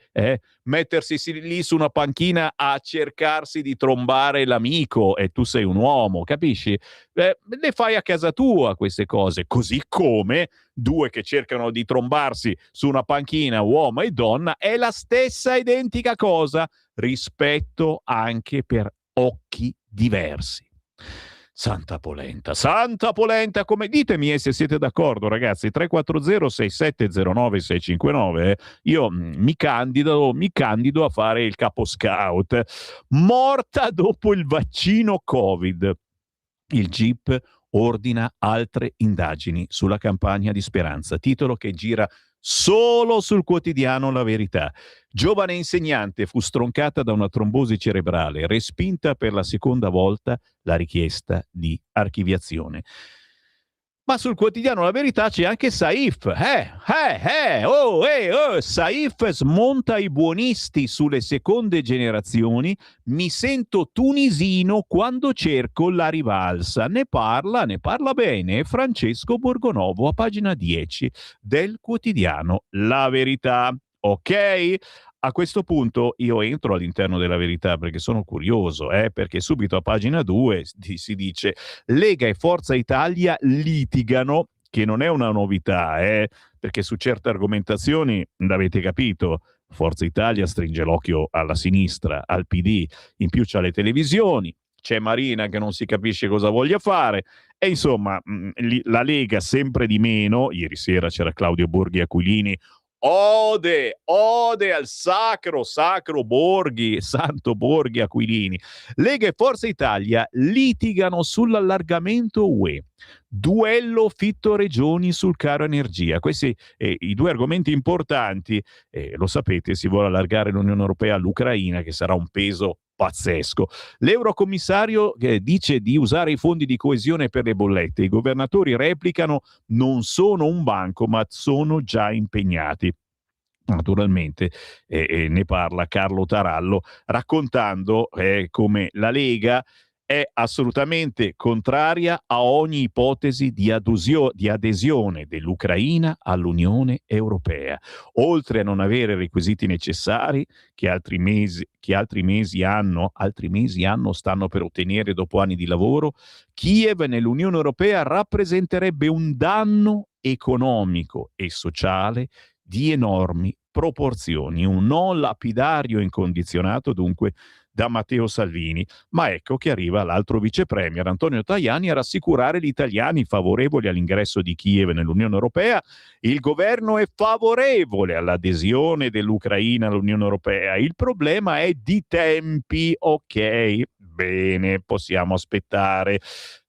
mettersi lì su una panchina a cercarsi di trombare l'amico e tu sei un uomo, capisci? Le fai a casa tua queste cose, così come due che cercano di trombarsi su una panchina, uomo e donna, è la stessa identica cosa, rispetto anche per occhi diversi. Santa polenta, come ditemi se siete d'accordo, ragazzi. 340 6709 659. Io mi candido a fare il capo scout. Morta dopo il vaccino Covid. Il GIP ordina altre indagini sulla campagna di Speranza, titolo che gira solo sul quotidiano La Verità. Giovane insegnante fu stroncata da una trombosi cerebrale, respinta per la seconda volta la richiesta di archiviazione. Ma sul quotidiano La Verità c'è anche Saif. Saif smonta i buonisti sulle seconde generazioni. Mi sento tunisino quando cerco la rivalsa. Ne parla bene Francesco Borgonovo a pagina 10 del quotidiano La Verità. Ok? A questo punto io entro all'interno della Verità perché sono curioso, perché subito a pagina 2 si dice Lega e Forza Italia litigano, che non è una novità, perché su certe argomentazioni, l'avete capito, Forza Italia stringe l'occhio alla sinistra, al PD, in più c'ha le televisioni, c'è Marina che non si capisce cosa voglia fare, e insomma la Lega sempre di meno. Ieri sera c'era Claudio Borghi Aquilini, ode al sacro Borghi, santo Borghi Aquilini. Lega e Forza Italia litigano sull'allargamento UE. Duello Fitto Regioni sul caro energia. Questi i due argomenti importanti. Lo sapete, si vuole allargare l'Unione Europea all'Ucraina, che sarà un peso pazzesco. L'eurocommissario dice di usare i fondi di coesione per le bollette. I governatori replicano: non sono un banco, ma sono già impegnati. Naturalmente ne parla Carlo Tarallo, raccontando come la Lega è assolutamente contraria a ogni ipotesi di adesione dell'Ucraina all'Unione Europea. Oltre a non avere i requisiti necessari che altri mesi hanno stanno per ottenere dopo anni di lavoro, Kiev nell'Unione Europea rappresenterebbe un danno economico e sociale di enormi proporzioni, un no lapidario e incondizionato dunque da Matteo Salvini. Ma ecco che arriva l'altro vice premier Antonio Tajani a rassicurare gli italiani favorevoli all'ingresso di Kiev nell'Unione Europea. Il governo è favorevole all'adesione dell'Ucraina all'Unione Europea. Il problema è di tempi. Ok, bene, possiamo aspettare.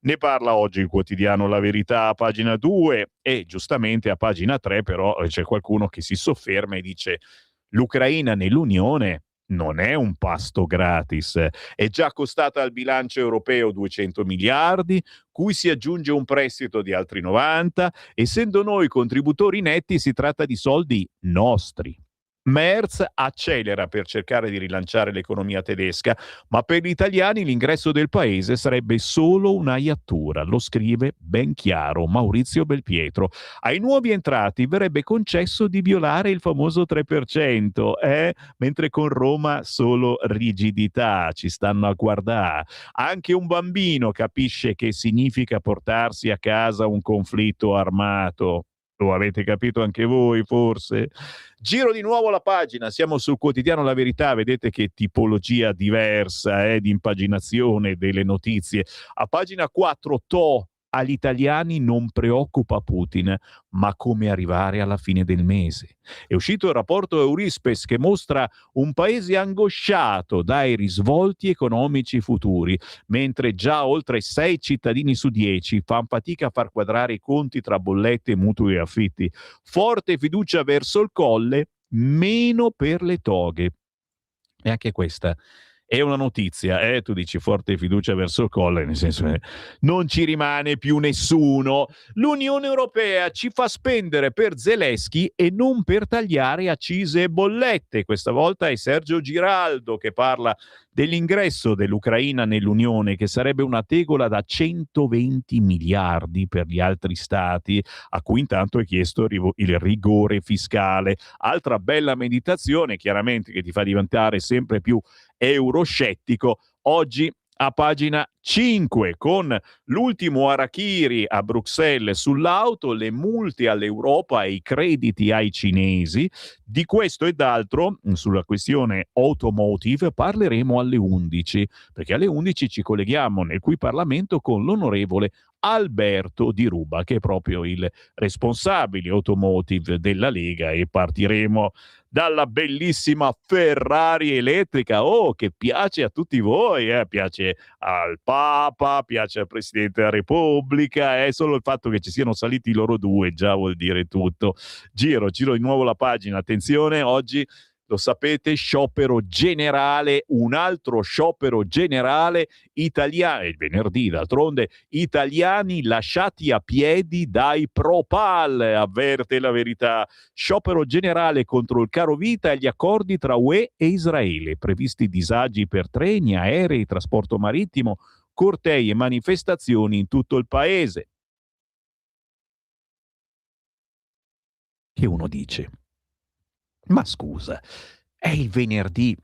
Ne parla oggi il quotidiano La Verità a pagina 2 e giustamente a pagina 3 però c'è qualcuno che si sofferma e dice l'Ucraina nell'Unione non è un pasto gratis, è già costata al bilancio europeo 200 miliardi, cui si aggiunge un prestito di altri 90, essendo noi contributori netti si tratta di soldi nostri. Merz accelera per cercare di rilanciare l'economia tedesca, ma per gli italiani l'ingresso del paese sarebbe solo una iattura, lo scrive ben chiaro Maurizio Belpietro. Ai nuovi entrati verrebbe concesso di violare il famoso 3%, mentre con Roma solo rigidità, ci stanno a guardare. Anche un bambino capisce che significa portarsi a casa un conflitto armato. Lo avete capito anche voi, forse? Giro di nuovo la pagina, siamo sul quotidiano La Verità, vedete che tipologia diversa di impaginazione delle notizie. A pagina 4, agli italiani non preoccupa Putin, ma come arrivare alla fine del mese. È uscito il rapporto Eurispes che mostra un paese angosciato dai risvolti economici futuri, mentre già oltre 6 cittadini su 10 fanno fatica a far quadrare i conti tra bollette, mutui e affitti. Forte fiducia verso il Colle, meno per le toghe. E anche questa è una notizia, tu dici forte fiducia verso il Colle, nel senso che non ci rimane più nessuno. L'Unione Europea ci fa spendere per Zelensky e non per tagliare accise e bollette. Questa volta è Sergio Giraldo che parla dell'ingresso dell'Ucraina nell'Unione, che sarebbe una tegola da 120 miliardi per gli altri stati, a cui intanto è chiesto il rigore fiscale. Altra bella meditazione, chiaramente, che ti fa diventare sempre più euroscettico, oggi a pagina 5 con l'ultimo Harakiri a Bruxelles sull'auto, le multe all'Europa e i crediti ai cinesi. Di questo ed altro sulla questione automotive parleremo alle 11, perché alle 11 ci colleghiamo nel cui Parlamento con l'onorevole Alberto Di Ruba, che è proprio il responsabile automotive della Lega, e partiremo dalla bellissima Ferrari elettrica, che piace a tutti voi, piace al Papa, piace al Presidente della Repubblica, solo il fatto che ci siano saliti loro due già vuol dire tutto. Giro di nuovo la pagina, attenzione, oggi lo sapete, sciopero generale, un altro sciopero generale italiano, il venerdì d'altronde, italiani lasciati a piedi dai Propal, avverte La Verità. Sciopero generale contro il caro vita e gli accordi tra UE e Israele, previsti disagi per treni, aerei, trasporto marittimo, cortei e manifestazioni in tutto il paese. Che uno dice: ma scusa, è il venerdì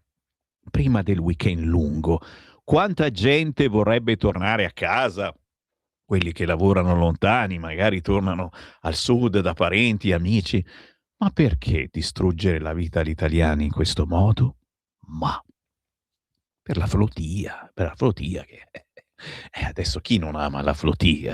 prima del weekend lungo, quanta gente vorrebbe tornare a casa? Quelli che lavorano lontani, magari tornano al sud da parenti, amici. Ma perché distruggere la vita agli italiani in questo modo? Ma per la flottia che adesso chi non ama la flottia?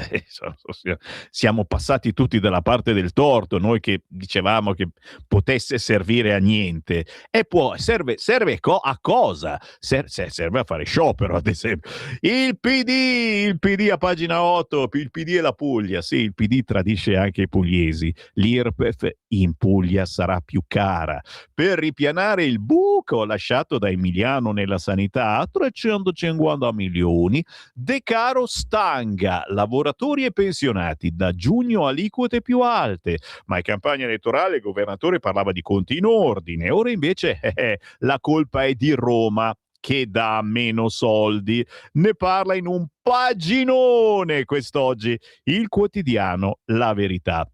Siamo passati tutti dalla parte del torto, noi che dicevamo che potesse servire a niente. E serve a cosa? Serve a fare sciopero, ad esempio. Il PD a pagina 8, il PD e la Puglia. Sì, il PD tradisce anche i pugliesi. L'IRPEF in Puglia sarà più cara. Per ripianare il buco lasciato da Emiliano nella sanità, 350 milioni. De Caro stanga lavoratori e pensionati, da giugno aliquote più alte, ma in campagna elettorale il governatore parlava di conti in ordine, ora invece la colpa è di Roma che dà meno soldi. Ne parla in un paginone quest'oggi il quotidiano La Verità.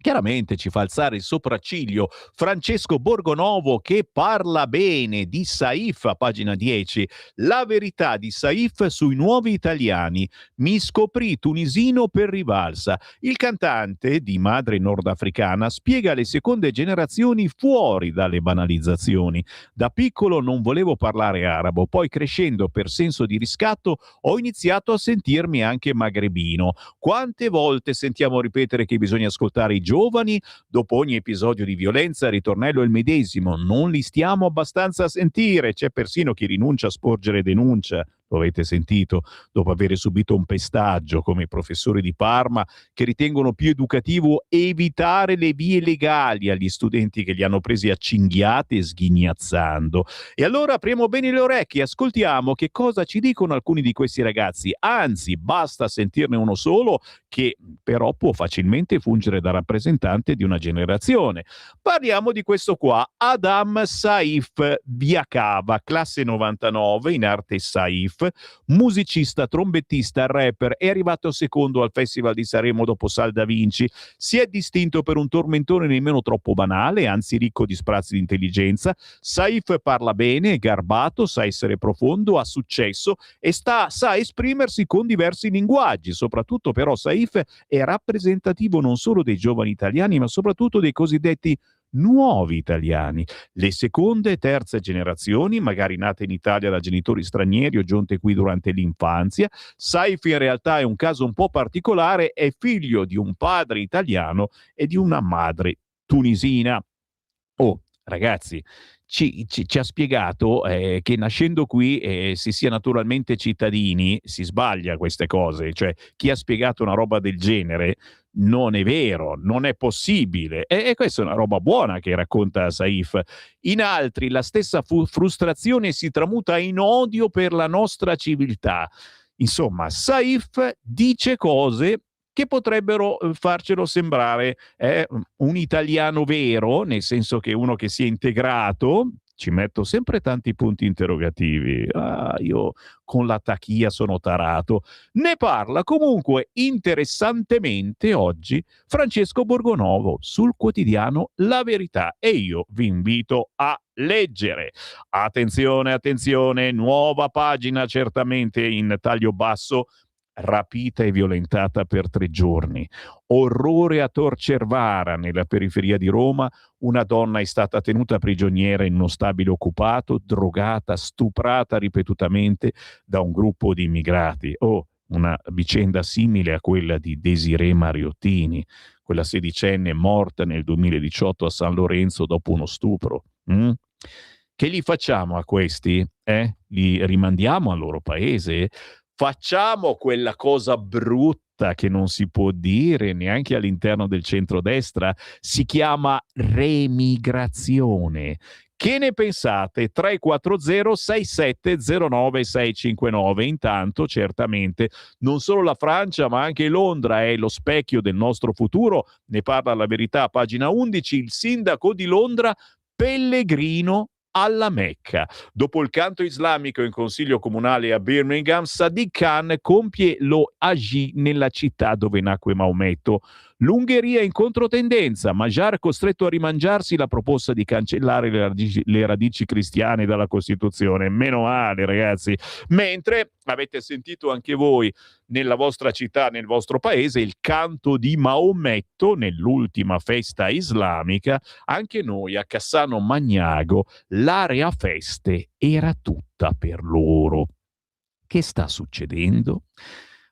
Chiaramente ci fa alzare il sopracciglio Francesco Borgonovo che parla bene di Saif a pagina 10. La verità di Saif sui nuovi italiani. Mi scoprì tunisino per rivalsa. Il cantante, di madre nordafricana, spiega le seconde generazioni fuori dalle banalizzazioni. Da piccolo non volevo parlare arabo, poi crescendo per senso di riscatto ho iniziato a sentirmi anche magrebino. Quante volte sentiamo ripetere che bisogna ascoltare i giovani? Dopo ogni episodio di violenza, il ritornello è il medesimo. Non li stiamo abbastanza a sentire. C'è persino chi rinuncia a sporgere denuncia. Lo avete sentito, dopo aver subito un pestaggio, come i professori di Parma, che ritengono più educativo evitare le vie legali agli studenti che li hanno presi a cinghiate sghignazzando. E allora apriamo bene le orecchie, ascoltiamo che cosa ci dicono alcuni di questi ragazzi. Anzi, basta sentirne uno solo, che però può facilmente fungere da rappresentante di una generazione. Parliamo di questo qua, Adam Saif Biakava, classe 99, in arte Saif, musicista, trombettista, rapper, è arrivato secondo al Festival di Sanremo dopo Sal da Vinci, si è distinto per un tormentone nemmeno troppo banale, anzi ricco di sprazzi di intelligenza. Saif parla bene, è garbato, sa essere profondo, ha successo e sa esprimersi con diversi linguaggi. Soprattutto però Saif è rappresentativo non solo dei giovani italiani, ma soprattutto dei cosiddetti nuovi italiani, le seconde e terze generazioni, magari nate in Italia da genitori stranieri o giunte qui durante l'infanzia. Saif in realtà è un caso un po' particolare, è figlio di un padre italiano e di una madre tunisina. Oh, ragazzi, ci ha spiegato che nascendo qui si sia naturalmente cittadini. Si sbaglia queste cose, cioè chi ha spiegato una roba del genere non è vero, non è possibile. E questa è una roba buona che racconta Saif. In altri la stessa frustrazione si tramuta in odio per la nostra civiltà. Insomma, Saif dice cose che potrebbero farcelo sembrare un italiano vero, nel senso che uno che si è integrato. Ci metto sempre tanti punti interrogativi. Io con la tachia sono tarato. Ne parla comunque interessantemente oggi Francesco Borgonovo sul quotidiano La Verità e io vi invito a leggere. Attenzione, attenzione, nuova pagina certamente in taglio basso. Rapita e violentata per 3 giorni. Orrore a Tor Cervara, nella periferia di Roma. Una donna è stata tenuta prigioniera in uno stabile occupato, drogata, stuprata ripetutamente da un gruppo di immigrati. Oh, una vicenda simile a quella di Desirée Mariottini, quella sedicenne morta nel 2018 a San Lorenzo dopo uno stupro. Che li facciamo a questi? Li rimandiamo al loro paese? Facciamo quella cosa brutta che non si può dire neanche all'interno del centrodestra, si chiama remigrazione. Che ne pensate? 340 6709 659. Intanto, certamente, non solo la Francia, ma anche Londra è lo specchio del nostro futuro. Ne parla La Verità, pagina 11. Il sindaco di Londra, Pellegrino alla Mecca. Dopo il canto islamico in consiglio comunale a Birmingham, Sadiq Khan compie lo Hajj nella città dove nacque Maometto. L'Ungheria in controtendenza, Majar costretto a rimangiarsi la proposta di cancellare le radici cristiane dalla Costituzione. Meno male, ragazzi. Mentre avete sentito anche voi nella vostra città, nel vostro paese, il canto di Maometto nell'ultima festa islamica, anche noi a Cassano Magnago l'area feste era tutta per loro. Che sta succedendo?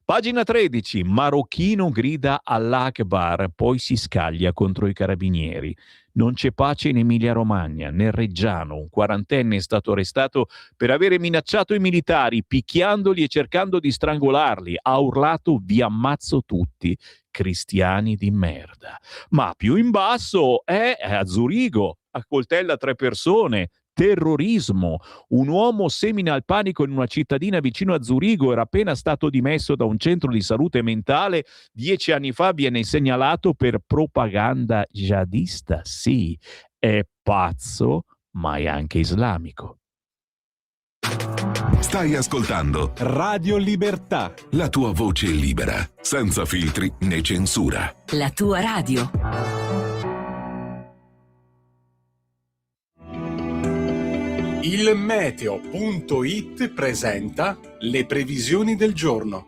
Pagina 13, marocchino grida all'Akbar, poi si scaglia contro i carabinieri. Non c'è pace in Emilia-Romagna. Nel Reggiano un quarantenne è stato arrestato per avere minacciato i militari, picchiandoli e cercando di strangolarli. Ha urlato: vi ammazzo tutti, cristiani di merda. Ma più in basso è a Zurigo, accoltella 3 persone. Terrorismo. Un uomo semina il panico in una cittadina vicino a Zurigo, era appena stato dimesso da un centro di salute mentale. 10 anni fa viene segnalato per propaganda jihadista. Sì, è pazzo, ma è anche islamico. Stai ascoltando Radio Libertà. la tua voce libera, senza filtri né censura. La tua radio. Il meteo.it presenta le previsioni del giorno.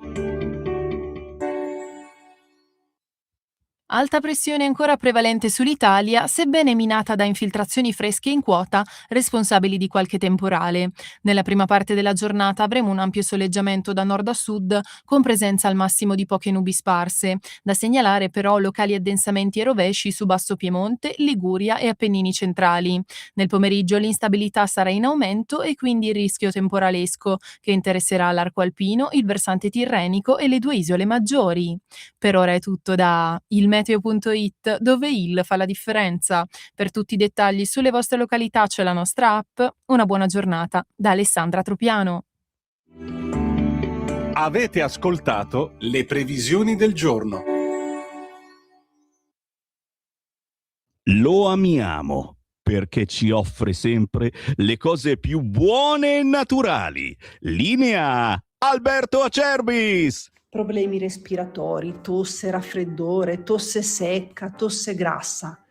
Alta pressione ancora prevalente sull'Italia, sebbene minata da infiltrazioni fresche in quota, responsabili di qualche temporale. Nella prima parte della giornata avremo un ampio soleggiamento da nord a sud, con presenza al massimo di poche nubi sparse. Da segnalare però locali addensamenti e rovesci su Basso Piemonte, Liguria e Appennini centrali. Nel pomeriggio l'instabilità sarà in aumento e quindi il rischio temporalesco, che interesserà l'arco alpino, il versante tirrenico e le due isole maggiori. Per ora è tutto da ilmeteo.it, dove il fa la differenza. Per tutti i dettagli sulle vostre località c'è la nostra app. Una buona giornata da Alessandra Tropiano. Avete ascoltato le previsioni del giorno. Lo amiamo perché ci offre sempre le cose più buone e naturali. Linea Alberto Acerbis. Problemi respiratori, tosse, raffreddore, tosse secca, tosse grassa.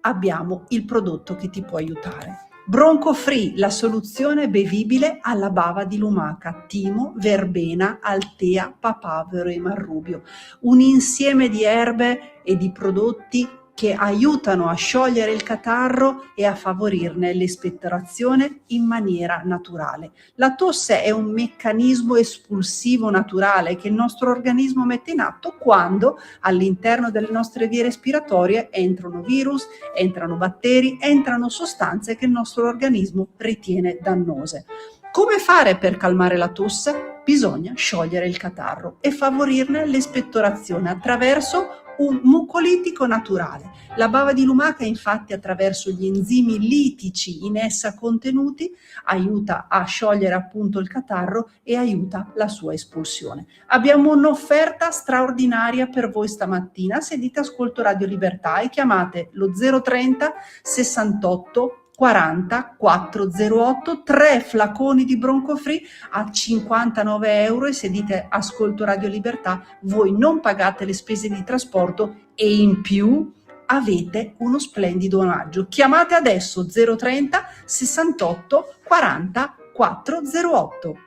Abbiamo il prodotto che ti può aiutare. Bronco Free, la soluzione bevibile alla bava di lumaca, timo, verbena, altea, papavero e marrubio. Un insieme di erbe e di prodotti che aiutano a sciogliere il catarro e a favorirne l'espettorazione in maniera naturale. La tosse è un meccanismo espulsivo naturale che il nostro organismo mette in atto quando all'interno delle nostre vie respiratorie entrano virus, entrano batteri, entrano sostanze che il nostro organismo ritiene dannose. Come fare per calmare la tosse? Bisogna sciogliere il catarro e favorirne l'espettorazione attraverso un mucolitico naturale. La bava di lumaca, infatti, attraverso gli enzimi litici in essa contenuti, aiuta a sciogliere appunto il catarro e aiuta la sua espulsione. Abbiamo un'offerta straordinaria per voi stamattina. Se dite ascolto Radio Libertà e chiamate lo 030 68 40 408, 3 flaconi di Bronco Free a 59 euro, e se dite ascolto Radio Libertà voi non pagate le spese di trasporto e in più avete uno splendido omaggio. Chiamate adesso 030 68 40 408.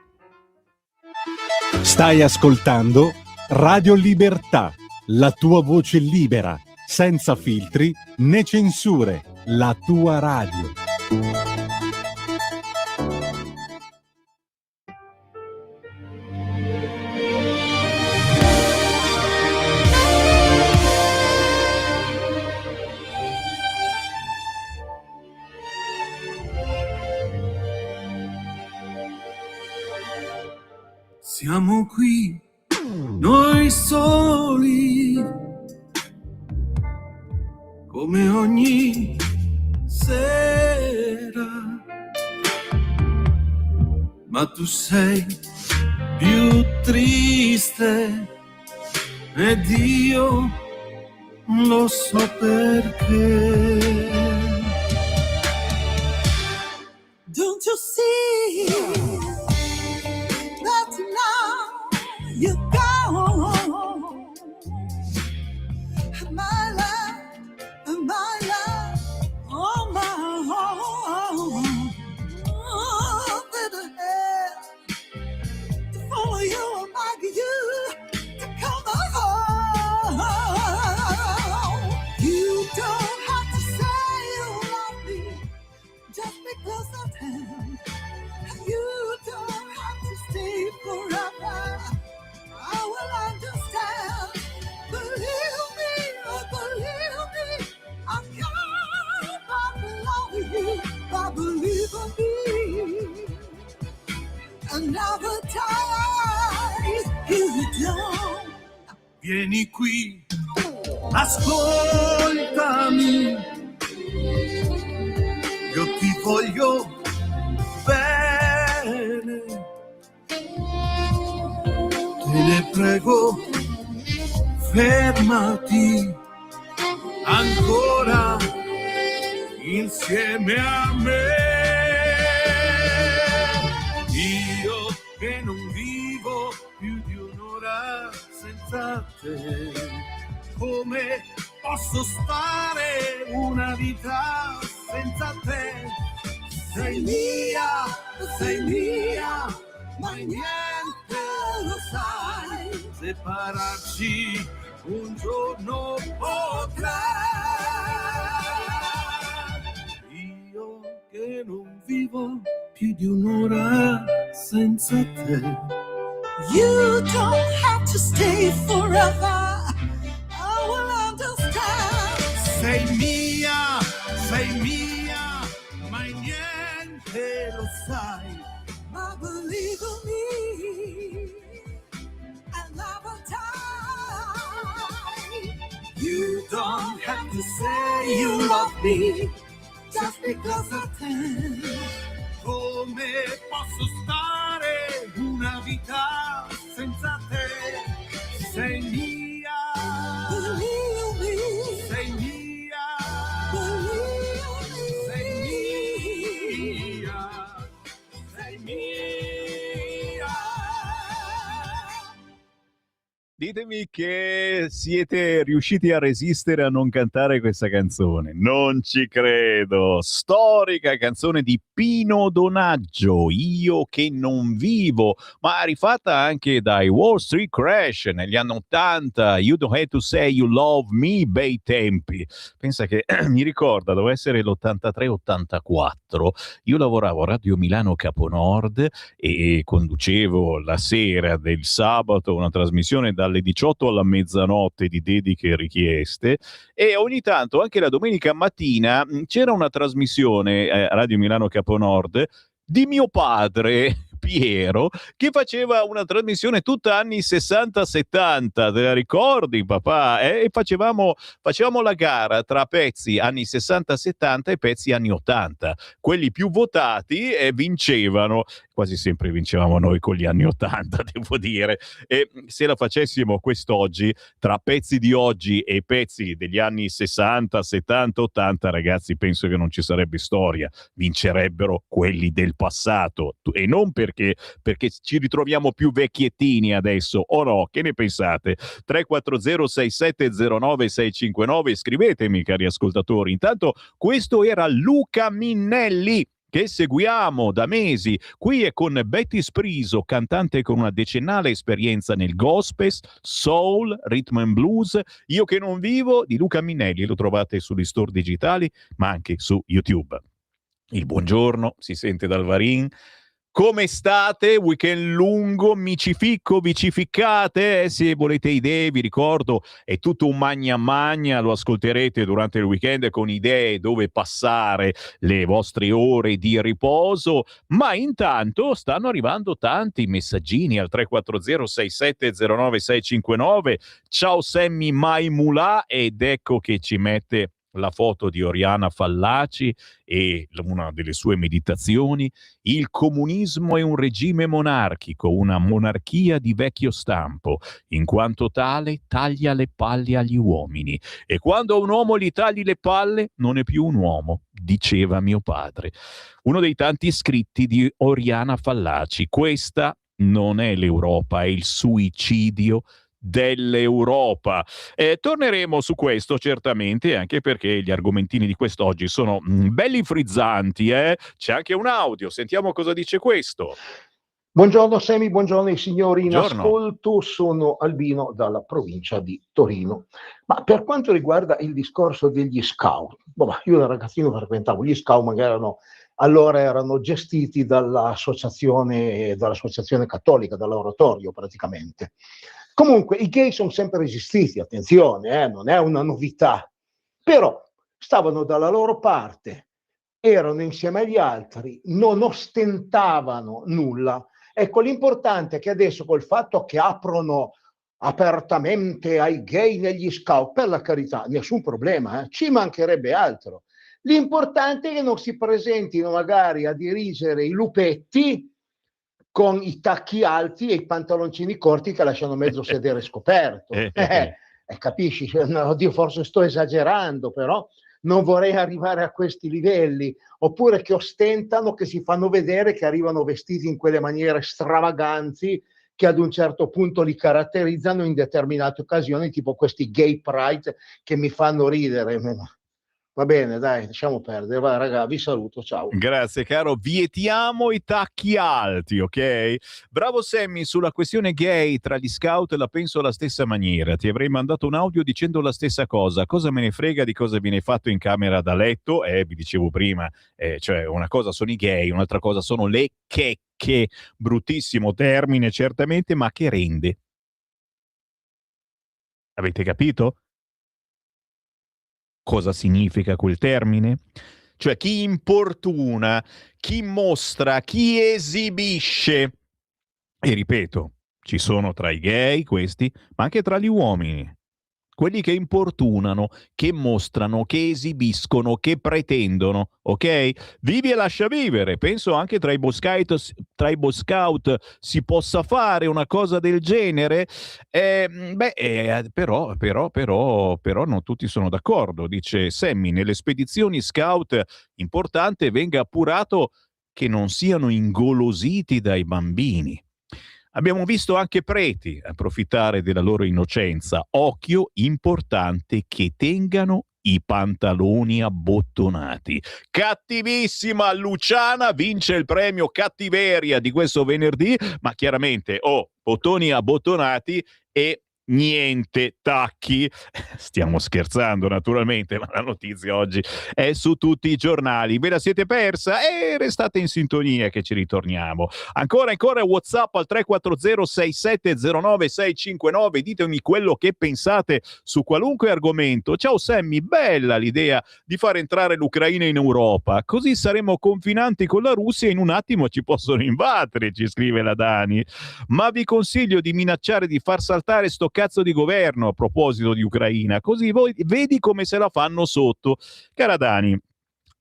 Stai ascoltando Radio Libertà, la tua voce libera, senza filtri né censure, la tua radio. Siamo qui, noi soli, come ogni sera, ma tu sei più triste ed io lo so perché. Don't you see that now you're gone? My love, my love, oh my, little head to follow you, I'm begging you to come home. You don't have to say you love me just because I can. You don't have to stay forever. I will understand. Believe me, I can't but love you. But believe me, another time you don't. Vieni qui, ascoltami, io ti voglio bene, te ne prego, fermati ancora insieme a me. Io te. Come posso stare una vita senza te? Sei mia, ma niente lo sai. Separarci un giorno potrà. Io che non vivo più di un'ora senza te. You don't have to stay forever. I will understand. Sei mia, ma niente lo sai. I believe in me and never die. You don't have to say you love me just because I can. Come posso stare una vita senza te? Sei mia, Believe me, sei mia, believe sei me. mia, sei mia. Ditemi che siete riusciti a resistere a non cantare questa canzone. Non ci credo. Storica canzone di Pino Donaggio, Io che non vivo, ma rifatta anche dai Wall Street Crash negli anni 80. You don't have to say you love me, bei tempi. Pensa che mi ricorda, doveva essere l'83-84. Io lavoravo a Radio Milano Caponord e conducevo la sera del sabato una trasmissione dalle 18 alla mezzanotte di dediche e richieste, e ogni tanto anche la domenica mattina c'era una trasmissione a Radio Milano Caponord di mio padre Piero, che faceva una trasmissione tutta anni 60-70, te la ricordi papà? E facevamo la gara tra pezzi anni 60-70 e pezzi anni 80. Quelli più votati vincevano, quasi sempre vincevamo noi con gli anni 80, devo dire. E se la facessimo quest'oggi, tra pezzi di oggi e pezzi degli anni 60, 70, 80, ragazzi, penso che non ci sarebbe storia. Vincerebbero quelli del passato, e non perché ci ritroviamo più vecchiettini adesso, o no? Che ne pensate? 340-6709-659, scrivetemi, cari ascoltatori. Intanto questo era Luca Minnelli, che seguiamo da mesi. Qui è con Betty Spriso, cantante con una decennale esperienza nel gospel, soul, rhythm and blues. Io che non vivo, di Luca Minnelli, lo trovate sugli store digitali ma anche su YouTube. Il buongiorno si sente dal Varin. Come state? Weekend lungo, vicificate? Se volete idee, vi ricordo, è tutto un magna magna, lo ascolterete durante il weekend con idee dove passare le vostre ore di riposo, ma intanto stanno arrivando tanti messaggini al 340-6709-659. Ciao Sammy Maimulà, ed ecco che ci mette la foto di Oriana Fallaci e una delle sue meditazioni. Il comunismo è un regime monarchico, una monarchia di vecchio stampo, in quanto tale taglia le palle agli uomini, e quando a un uomo gli tagli le palle non è più un uomo, diceva mio padre. Uno dei tanti scritti di Oriana Fallaci. Questa non è l'Europa, è il suicidio dell'Europa. Torneremo su questo certamente, anche perché gli argomentini di quest'oggi sono belli frizzanti. C'è anche un audio, sentiamo cosa dice questo. Buongiorno Semi, buongiorno ai signori in Buongiorno. ascolto, sono Albino dalla provincia di Torino. Ma per quanto riguarda il discorso degli scout, io da ragazzino frequentavo gli scout, magari allora erano gestiti dall'associazione cattolica, dall'oratorio praticamente. Comunque i gay sono sempre esistiti, attenzione, non è una novità, però stavano dalla loro parte, erano insieme agli altri, non ostentavano nulla. Ecco, l'importante è che adesso col fatto che aprono apertamente ai gay negli scout, per la carità, nessun problema, ci mancherebbe altro. L'importante è che non si presentino magari a dirigere i lupetti con i tacchi alti e i pantaloncini corti che lasciano mezzo sedere scoperto. Capisci? Oddio, forse sto esagerando, però non vorrei arrivare a questi livelli. Oppure che ostentano, che si fanno vedere, che arrivano vestiti in quelle maniere stravaganti che ad un certo punto li caratterizzano in determinate occasioni, tipo questi gay pride che mi fanno ridere. Va bene, dai, lasciamo perdere. Va, raga, vi saluto, ciao. Grazie caro, vietiamo i tacchi alti, ok? Bravo Sammy, sulla questione gay tra gli scout la penso alla stessa maniera. Ti avrei mandato un audio dicendo la stessa cosa. Cosa me ne frega di cosa viene fatto in camera da letto? Vi dicevo prima, cioè una cosa sono i gay, un'altra cosa sono le checche. Bruttissimo termine certamente, ma che rende. Avete capito? Cosa significa quel termine? Cioè chi importuna, chi mostra, chi esibisce. E ripeto, ci sono tra i gay questi, ma anche tra gli uomini. Quelli che importunano, che mostrano, che esibiscono, che pretendono, ok? Vivi e lascia vivere. Penso anche tra i Boy Scout si possa fare una cosa del genere. Però non tutti sono d'accordo. Dice Sammy, nelle spedizioni scout importante venga appurato che non siano ingolositi dai bambini. Abbiamo visto anche preti approfittare della loro innocenza. Occhio, importante che tengano i pantaloni abbottonati. Cattivissima Luciana vince il premio cattiveria di questo venerdì, ma chiaramente bottoni abbottonati e niente tacchi. Stiamo scherzando naturalmente, ma la notizia oggi è su tutti i giornali. Ve la siete persa? E restate in sintonia che ci ritorniamo. Ancora WhatsApp al 340 6709 659. Ditemi quello che pensate su qualunque argomento. Ciao Sammy, bella l'idea di far entrare l'Ucraina in Europa, così saremo confinanti con la Russia e in un attimo ci possono invadere, ci scrive la Dani. Ma vi consiglio di minacciare di far saltare sto cazzo di governo a proposito di Ucraina, così voi vedi come se la fanno sotto. Cara Dani,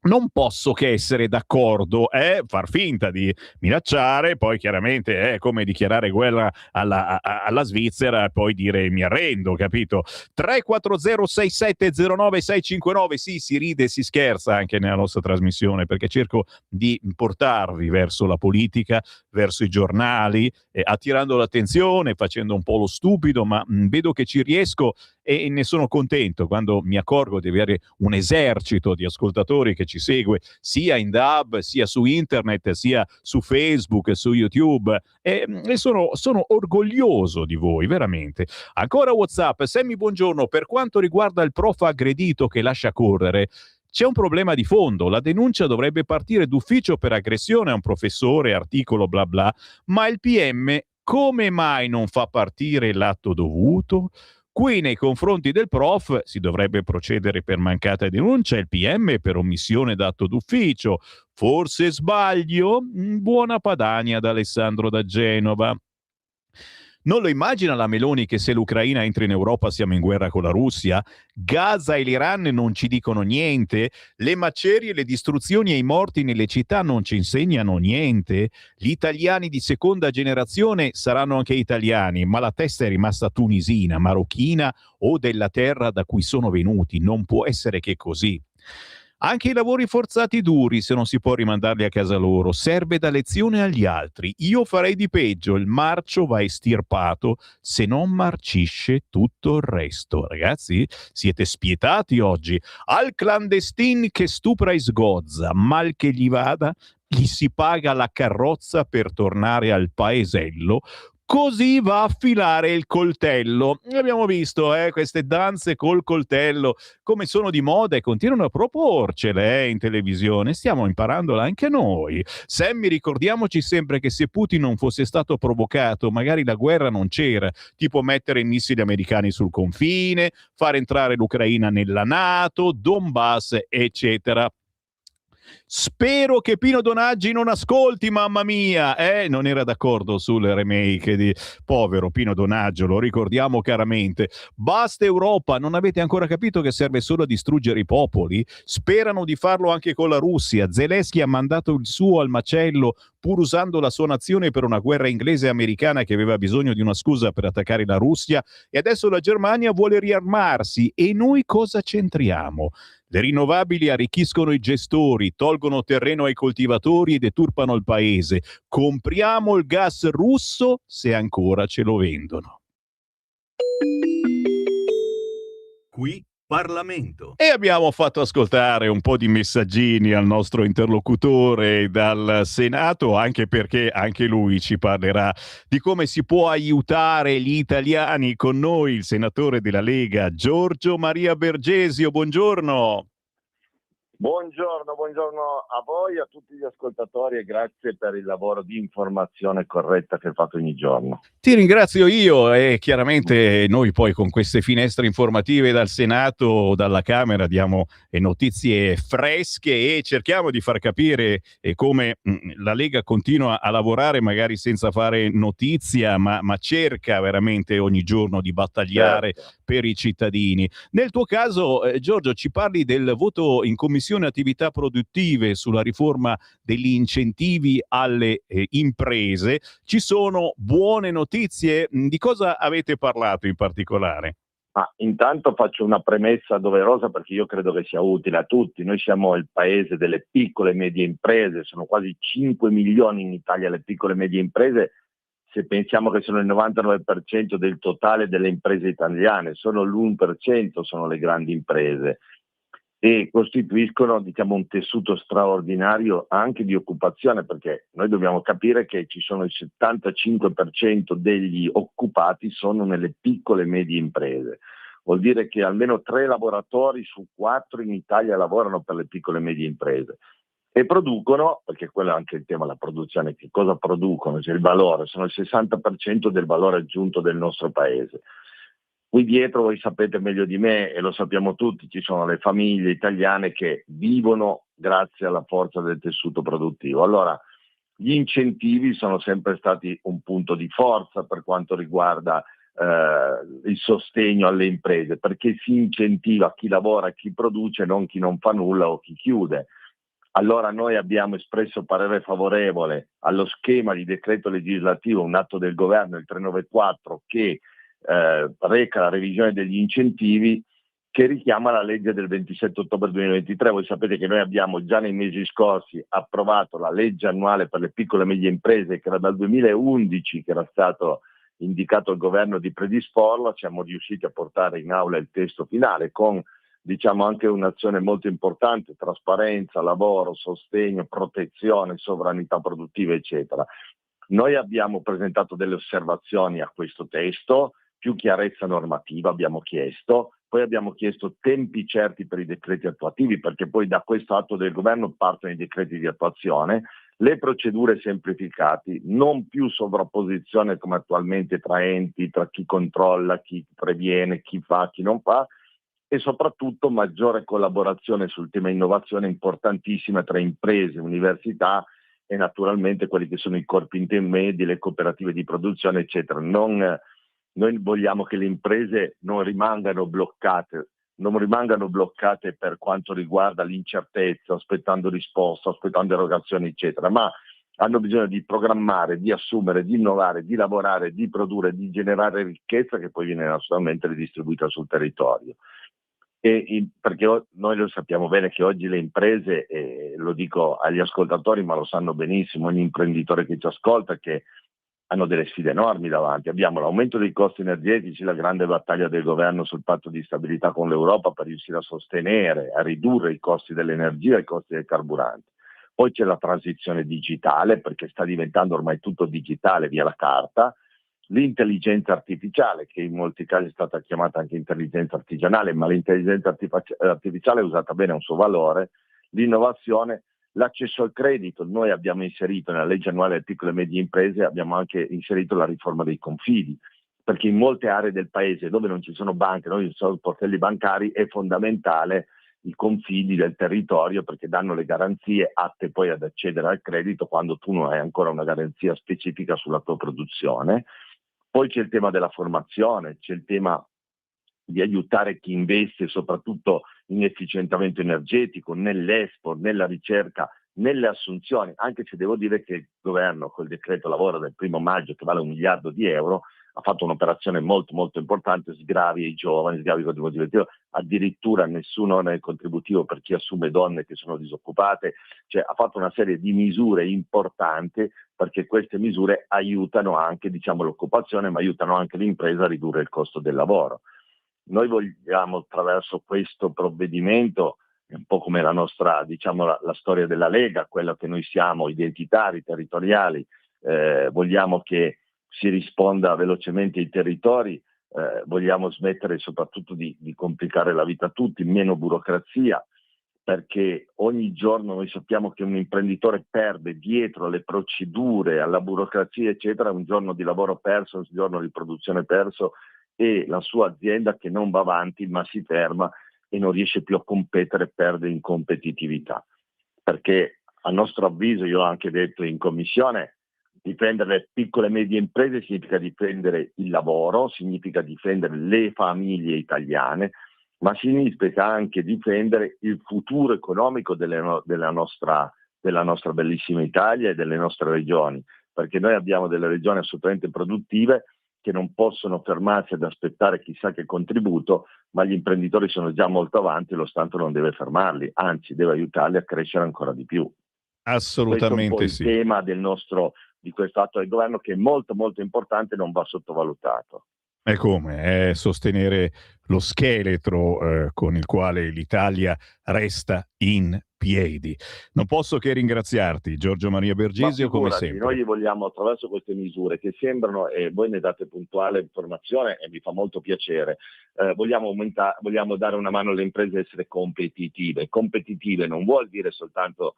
non posso che essere d'accordo, far finta di minacciare, poi chiaramente è come dichiarare guerra alla Svizzera e poi dire mi arrendo, capito? 340 6709 659. Sì, si ride e si scherza anche nella nostra trasmissione perché cerco di portarvi verso la politica, verso i giornali, attirando l'attenzione, facendo un po' lo stupido, ma vedo che ci riesco e ne sono contento quando mi accorgo di avere un esercito di ascoltatori che ci segue sia in DAB, sia su internet, sia su Facebook, su YouTube e sono orgoglioso di voi, veramente. Ancora WhatsApp, Sammy buongiorno, per quanto riguarda il prof aggredito che lascia correre, c'è un problema di fondo, la denuncia dovrebbe partire d'ufficio per aggressione a un professore, articolo bla bla, ma il PM come mai non fa partire l'atto dovuto? Qui nei confronti del prof si dovrebbe procedere per mancata denuncia, il PM per omissione d'atto d'ufficio. Forse sbaglio? Buona Padania da Alessandro da Genova. Non lo immagina la Meloni che se l'Ucraina entra in Europa siamo in guerra con la Russia? Gaza e l'Iran non ci dicono niente? Le macerie, le distruzioni e i morti nelle città non ci insegnano niente? Gli italiani di seconda generazione saranno anche italiani, ma la testa è rimasta tunisina, marocchina o della terra da cui sono venuti. Non può essere che così. Anche i lavori forzati duri, se non si può rimandarli a casa loro, serve da lezione agli altri. Io farei di peggio, il marcio va estirpato, se non marcisce tutto il resto. Ragazzi, siete spietati oggi. Al clandestin che stupra e sgozza, mal che gli vada, gli si paga la carrozza per tornare al paesello, così va a filare il coltello. Abbiamo visto queste danze col coltello, come sono di moda e continuano a proporcele in televisione. Stiamo imparandola anche noi. Sammy, ricordiamoci sempre che se Putin non fosse stato provocato, magari la guerra non c'era. Tipo mettere i missili americani sul confine, far entrare l'Ucraina nella NATO, Donbass, eccetera. Spero che Pino Donaggi non ascolti, mamma mia, non era d'accordo sul remake di povero Pino Donaggio, lo ricordiamo caramente. Basta Europa, non avete ancora capito che serve solo a distruggere i popoli? Sperano di farlo anche con la Russia. Zelensky ha mandato il suo al macello pur usando la sua nazione per una guerra inglese e americana che aveva bisogno di una scusa per attaccare la Russia, e adesso la Germania vuole riarmarsi e noi cosa c'entriamo? Le rinnovabili arricchiscono i gestori, tolgono tolgono terreno ai coltivatori e deturpano il paese. Compriamo il gas russo se ancora ce lo vendono. Qui Parlamento. E abbiamo fatto ascoltare un po' di messaggini al nostro interlocutore dal Senato, anche perché anche lui ci parlerà di come si può aiutare gli italiani. Con noi il senatore della Lega, Giorgio Maria Bergesio. Buongiorno. Buongiorno a voi, a tutti gli ascoltatori e grazie per il lavoro di informazione corretta che fate ogni giorno. Ti ringrazio io e chiaramente noi poi con queste finestre informative dal Senato, dalla Camera diamo notizie fresche e cerchiamo di far capire come la Lega continua a lavorare magari senza fare notizia, ma cerca veramente ogni giorno di battagliare per i cittadini. Nel tuo caso, Giorgio, ci parli del voto in Commissione Attività Produttive sulla riforma degli incentivi alle imprese. Ci sono buone notizie? Di cosa avete parlato in particolare? Intanto faccio una premessa doverosa perché io credo che sia utile a tutti. Noi siamo il paese delle piccole e medie imprese, sono quasi 5 milioni in Italia le piccole e medie imprese. Se pensiamo che sono il 99% del totale delle imprese italiane, solo l'1% sono le grandi imprese e costituiscono, diciamo, un tessuto straordinario anche di occupazione, perché noi dobbiamo capire che ci sono il 75% degli occupati sono nelle piccole e medie imprese. Vuol dire che almeno 3 lavoratori su 4 in Italia lavorano per le piccole e medie imprese e producono, perché quello è anche il tema della produzione, che cosa producono, cioè il valore, sono il 60% del valore aggiunto del nostro paese. Qui dietro, voi sapete meglio di me e lo sappiamo tutti, ci sono le famiglie italiane che vivono grazie alla forza del tessuto produttivo. Allora, gli incentivi sono sempre stati un punto di forza per quanto riguarda il sostegno alle imprese, perché si incentiva chi lavora, chi produce, non chi non fa nulla o chi chiude. Allora noi abbiamo espresso parere favorevole allo schema di decreto legislativo, un atto del governo, il 394, che reca la revisione degli incentivi, che richiama la legge del 27 ottobre 2023. Voi sapete che noi abbiamo già nei mesi scorsi approvato la legge annuale per le piccole e medie imprese, che era dal 2011 che era stato indicato al governo di predisporla. Siamo riusciti a portare in aula il testo finale con, diciamo, anche un'azione molto importante: trasparenza, lavoro, sostegno, protezione, sovranità produttiva, eccetera. Noi abbiamo presentato delle osservazioni a questo testo, più chiarezza normativa abbiamo chiesto, poi abbiamo chiesto tempi certi per i decreti attuativi, perché poi da questo atto del governo partono i decreti di attuazione, le procedure semplificate, non più sovrapposizione come attualmente tra enti, tra chi controlla, chi previene, chi fa, chi non fa, e soprattutto maggiore collaborazione sul tema innovazione importantissima tra imprese, università e naturalmente quelli che sono i corpi intermedi, le cooperative di produzione, eccetera. Noi vogliamo che le imprese non rimangano bloccate per quanto riguarda l'incertezza, aspettando risposte, aspettando erogazioni, eccetera, ma hanno bisogno di programmare, di assumere, di innovare, di lavorare, di produrre, di generare ricchezza che poi viene naturalmente ridistribuita sul territorio. Perché noi lo sappiamo bene che oggi le imprese, lo dico agli ascoltatori ma lo sanno benissimo ogni imprenditore che ci ascolta, che hanno delle sfide enormi davanti. Abbiamo l'aumento dei costi energetici, la grande battaglia del governo sul patto di stabilità con l'Europa per riuscire a sostenere, a ridurre i costi dell'energia e i costi del carburante. Poi c'è la transizione digitale, perché sta diventando ormai tutto digitale via la carta, l'intelligenza artificiale, che in molti casi è stata chiamata anche intelligenza artigianale, ma l'intelligenza artificiale è usata bene, ha un suo valore, l'innovazione, l'accesso al credito. Noi abbiamo inserito nella legge annuale delle piccole e medie imprese, abbiamo anche inserito la riforma dei confidi, perché in molte aree del paese dove non ci sono banche, non ci sono sportelli bancari, è fondamentale i confidi del territorio, perché danno le garanzie atte poi ad accedere al credito quando tu non hai ancora una garanzia specifica sulla tua produzione. Poi c'è il tema della formazione, c'è il tema di aiutare chi investe soprattutto in efficientamento energetico, nell'export, nella ricerca, nelle assunzioni, anche se devo dire che il governo col decreto lavoro del 1° maggio, che vale 1 miliardo di euro, ha fatto un'operazione molto molto importante, sgravi i giovani, sgravi il contributivo, addirittura nessun onere contributivo per chi assume donne che sono disoccupate, cioè ha fatto una serie di misure importanti, perché queste misure aiutano anche, diciamo, l'occupazione, ma aiutano anche l'impresa a ridurre il costo del lavoro. Noi vogliamo, attraverso questo provvedimento, è un po' come la nostra, diciamo, la storia della Lega, quella che noi siamo, identitari, territoriali, vogliamo che si risponda velocemente ai territori, vogliamo smettere soprattutto di complicare la vita a tutti, meno burocrazia, perché ogni giorno noi sappiamo che un imprenditore perde dietro alle procedure, alla burocrazia eccetera, un giorno di lavoro perso, un giorno di produzione perso, e la sua azienda che non va avanti ma si ferma e non riesce più a competere, perde in competitività. Perché a nostro avviso, io l'ho anche detto in commissione, difendere le piccole e medie imprese significa difendere il lavoro, significa difendere le famiglie italiane, ma significa anche difendere il futuro economico della nostra bellissima Italia e delle nostre regioni, perché noi abbiamo delle regioni assolutamente produttive che non possono fermarsi ad aspettare chissà che contributo, ma gli imprenditori sono già molto avanti e lo Stato non deve fermarli, anzi deve aiutarli a crescere ancora di più. Assolutamente questo è un po' il tema di questo atto del governo, che è molto molto importante e non va sottovalutato. È come? È sostenere lo scheletro con il quale l'Italia resta in piedi. Non posso che ringraziarti, Giorgio Maria Bergesio, come sempre. Noi vogliamo, attraverso queste misure che sembrano, e voi ne date puntuale informazione e mi fa molto piacere, vogliamo dare una mano alle imprese a essere competitive. Competitive non vuol dire soltanto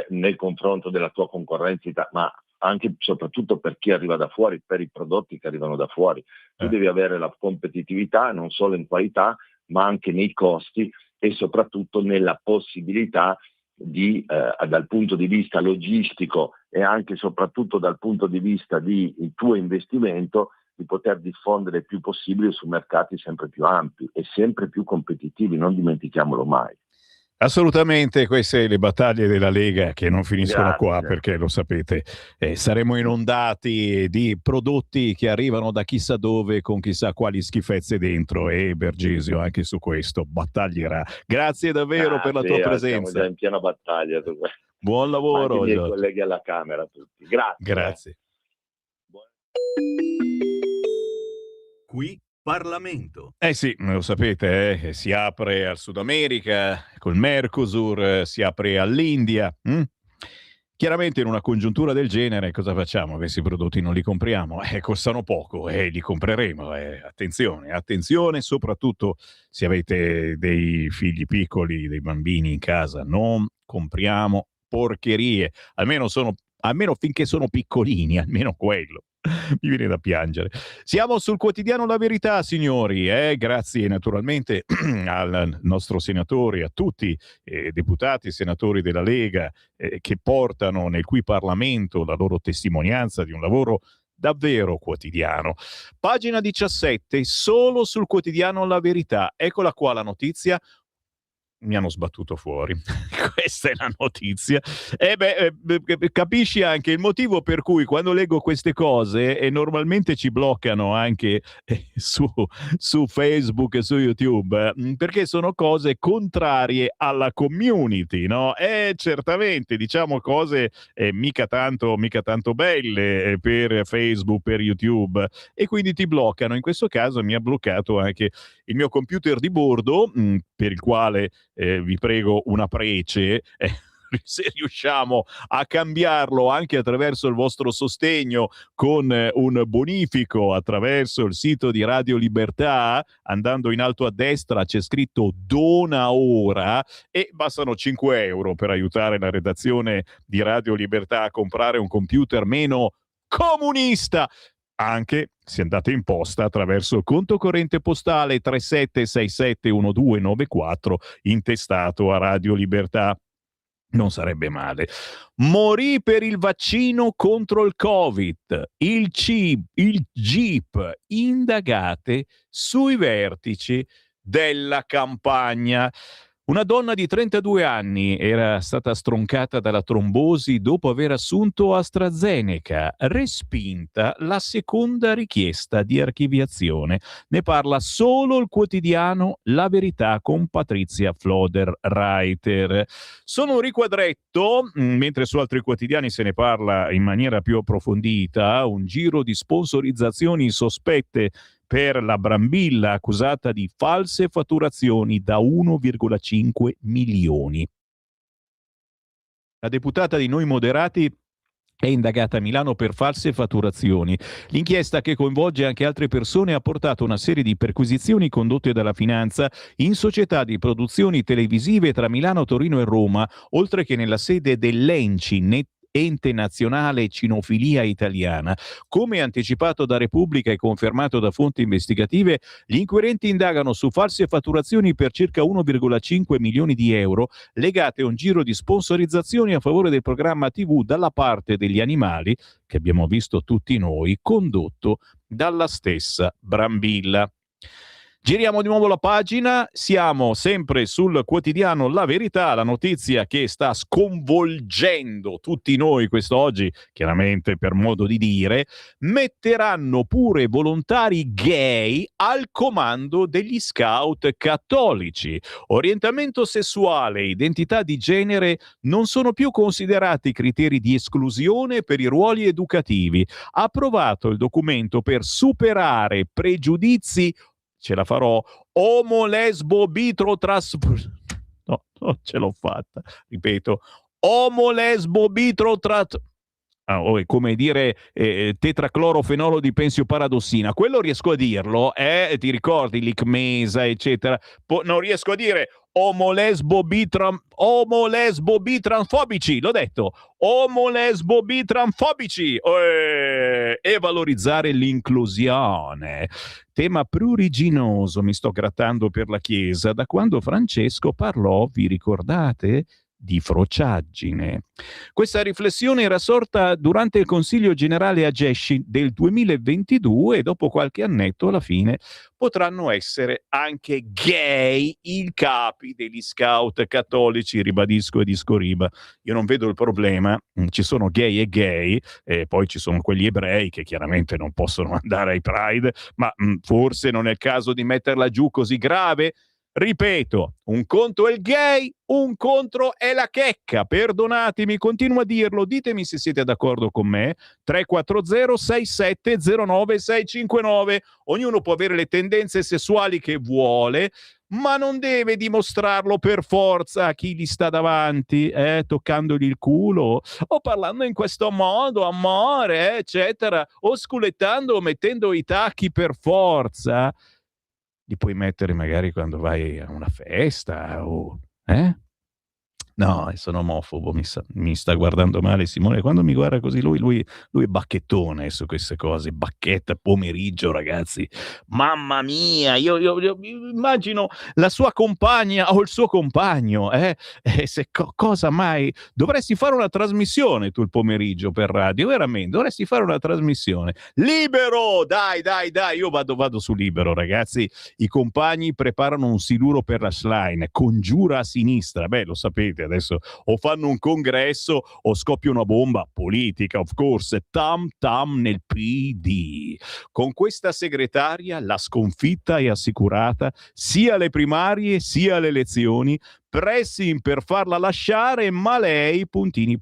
nel confronto della tua concorrenza, ma anche soprattutto per chi arriva da fuori, per i prodotti che arrivano da fuori. Tu devi avere la competitività non solo in qualità, ma anche nei costi e soprattutto nella possibilità di, dal punto di vista logistico e anche soprattutto dal punto di vista di il tuo investimento, di poter diffondere il più possibile su mercati sempre più ampi e sempre più competitivi, non dimentichiamolo mai. Assolutamente, queste le battaglie della Lega che non finiscono Grazie. qua, perché lo sapete, saremo inondati di prodotti che arrivano da chissà dove con chissà quali schifezze dentro, e Bergesio anche su questo battaglierà. Grazie davvero per la tua presenza. Siamo già in piena battaglia. Buon lavoro. Anche i miei colleghi alla Camera, tutti. Grazie. Qui Parlamento. Sì, lo sapete, si apre al Sud America col Mercosur, si apre all'India. Chiaramente in una congiuntura del genere cosa facciamo? Questi prodotti non li compriamo, costano poco e li compreremo. Attenzione, soprattutto se avete dei figli piccoli, dei bambini in casa, non compriamo porcherie, almeno finché sono piccolini, almeno quello. Mi viene da piangere. Siamo sul quotidiano La Verità, signori, grazie naturalmente al nostro senatore, a tutti deputati e senatori della Lega che portano nel Qui Parlamento la loro testimonianza di un lavoro davvero quotidiano. Pagina 17, solo sul quotidiano La Verità. Eccola qua la notizia. Mi hanno sbattuto fuori. Questa è la notizia. Capisci anche il motivo per cui quando leggo queste cose normalmente ci bloccano anche su Facebook e su YouTube, perché sono cose contrarie alla community, no? Certamente, diciamo cose mica tanto belle per Facebook, per YouTube, e quindi ti bloccano. In questo caso mi ha bloccato anche il mio computer di bordo, per il quale vi prego una prece, se riusciamo a cambiarlo anche attraverso il vostro sostegno con un bonifico attraverso il sito di Radio Libertà, andando in alto a destra c'è scritto dona ora e bastano 5 euro per aiutare la redazione di Radio Libertà a comprare un computer meno comunista. Anche se andate in posta attraverso il conto corrente postale 37671294 intestato a Radio Libertà. Non sarebbe male. Morì per il vaccino contro il Covid. Il GIP, indagate sui vertici della campagna. Una donna di 32 anni era stata stroncata dalla trombosi dopo aver assunto AstraZeneca. Respinta la seconda richiesta di archiviazione. Ne parla solo il quotidiano La Verità con Patrizia Floder-Reiter. Sono un riquadretto, mentre su altri quotidiani se ne parla in maniera più approfondita, un giro di sponsorizzazioni sospette per la Brambilla, accusata di false fatturazioni da 1,5 milioni. La deputata di Noi Moderati è indagata a Milano per false fatturazioni. L'inchiesta, che coinvolge anche altre persone, ha portato una serie di perquisizioni condotte dalla Finanza in società di produzioni televisive tra Milano, Torino e Roma, oltre che nella sede dell'ENCI, Ente Nazionale Cinofilia Italiana. Come anticipato da Repubblica e confermato da fonti investigative, gli inquirenti indagano su false fatturazioni per circa 1,5 milioni di euro legate a un giro di sponsorizzazioni a favore del programma TV Dalla parte degli animali, che abbiamo visto tutti noi, condotto dalla stessa Brambilla. Giriamo di nuovo la pagina, siamo sempre sul quotidiano La Verità, la notizia che sta sconvolgendo tutti noi quest'oggi, chiaramente per modo di dire: metteranno pure volontari gay al comando degli scout cattolici. Orientamento sessuale e identità di genere non sono più considerati criteri di esclusione per i ruoli educativi. Approvato il documento per superare pregiudizi, ce la farò, omo, lesbo, bitro, tras... No, non ce l'ho fatta. Ripeto, omo, lesbo, bitro, è come dire tetraclorofenolo di pensioparadossina. Quello riesco a dirlo, ti ricordi l'icmesa, eccetera. Non riesco a dire omo, lesbo, bitranfobici, l'ho detto, omo, lesbo, bitranfobici, e valorizzare l'inclusione. Tema pruriginoso mi sto grattando per la Chiesa da quando Francesco parlò, vi ricordate, di frociaggine. Questa riflessione era sorta durante il Consiglio Generale a Gesci del 2022 e dopo qualche annetto alla fine potranno essere anche gay i capi degli scout cattolici, ribadisco e discoriba. Io non vedo il problema, ci sono gay e gay, e poi ci sono quelli ebrei che chiaramente non possono andare ai Pride, ma forse non è il caso di metterla giù così grave. Ripeto, un conto è il gay, un conto è la checca. Perdonatemi, continuo a dirlo, ditemi se siete d'accordo con me. 340-6709-659. Ognuno può avere le tendenze sessuali che vuole, ma non deve dimostrarlo per forza a chi gli sta davanti, toccandogli il culo, o parlando in questo modo, amore, eccetera, o sculettando o mettendo i tacchi per forza. Li puoi mettere magari quando vai a una festa o... No, sono omofobo, mi sta guardando male Simone. Quando mi guarda così lui è bacchettone su queste cose, bacchetta, pomeriggio, ragazzi. Mamma mia, io immagino la sua compagna o il suo compagno, cosa mai? Dovresti fare una trasmissione tu il pomeriggio per radio, veramente, dovresti fare una trasmissione. Libero, dai, io vado su Libero, ragazzi. I compagni preparano un siluro per la slime, congiura a sinistra, lo sapete, adesso o fanno un congresso o scoppia una bomba politica, of course, tam nel PD. Con questa segretaria la sconfitta è assicurata sia alle primarie sia alle elezioni, pressing per farla lasciare, ma lei puntini.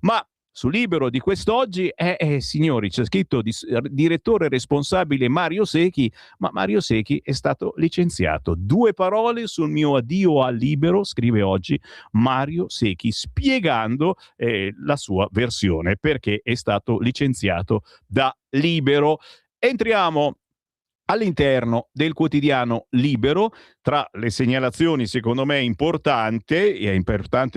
Ma su Libero di quest'oggi signori, c'è scritto direttore responsabile Mario Secchi, ma Mario Secchi è stato licenziato. 2 parole sul mio addio a Libero, scrive oggi Mario Secchi, spiegando la sua versione, perché è stato licenziato da Libero. Entriamo all'interno del quotidiano Libero. Tra le segnalazioni, secondo me, è importante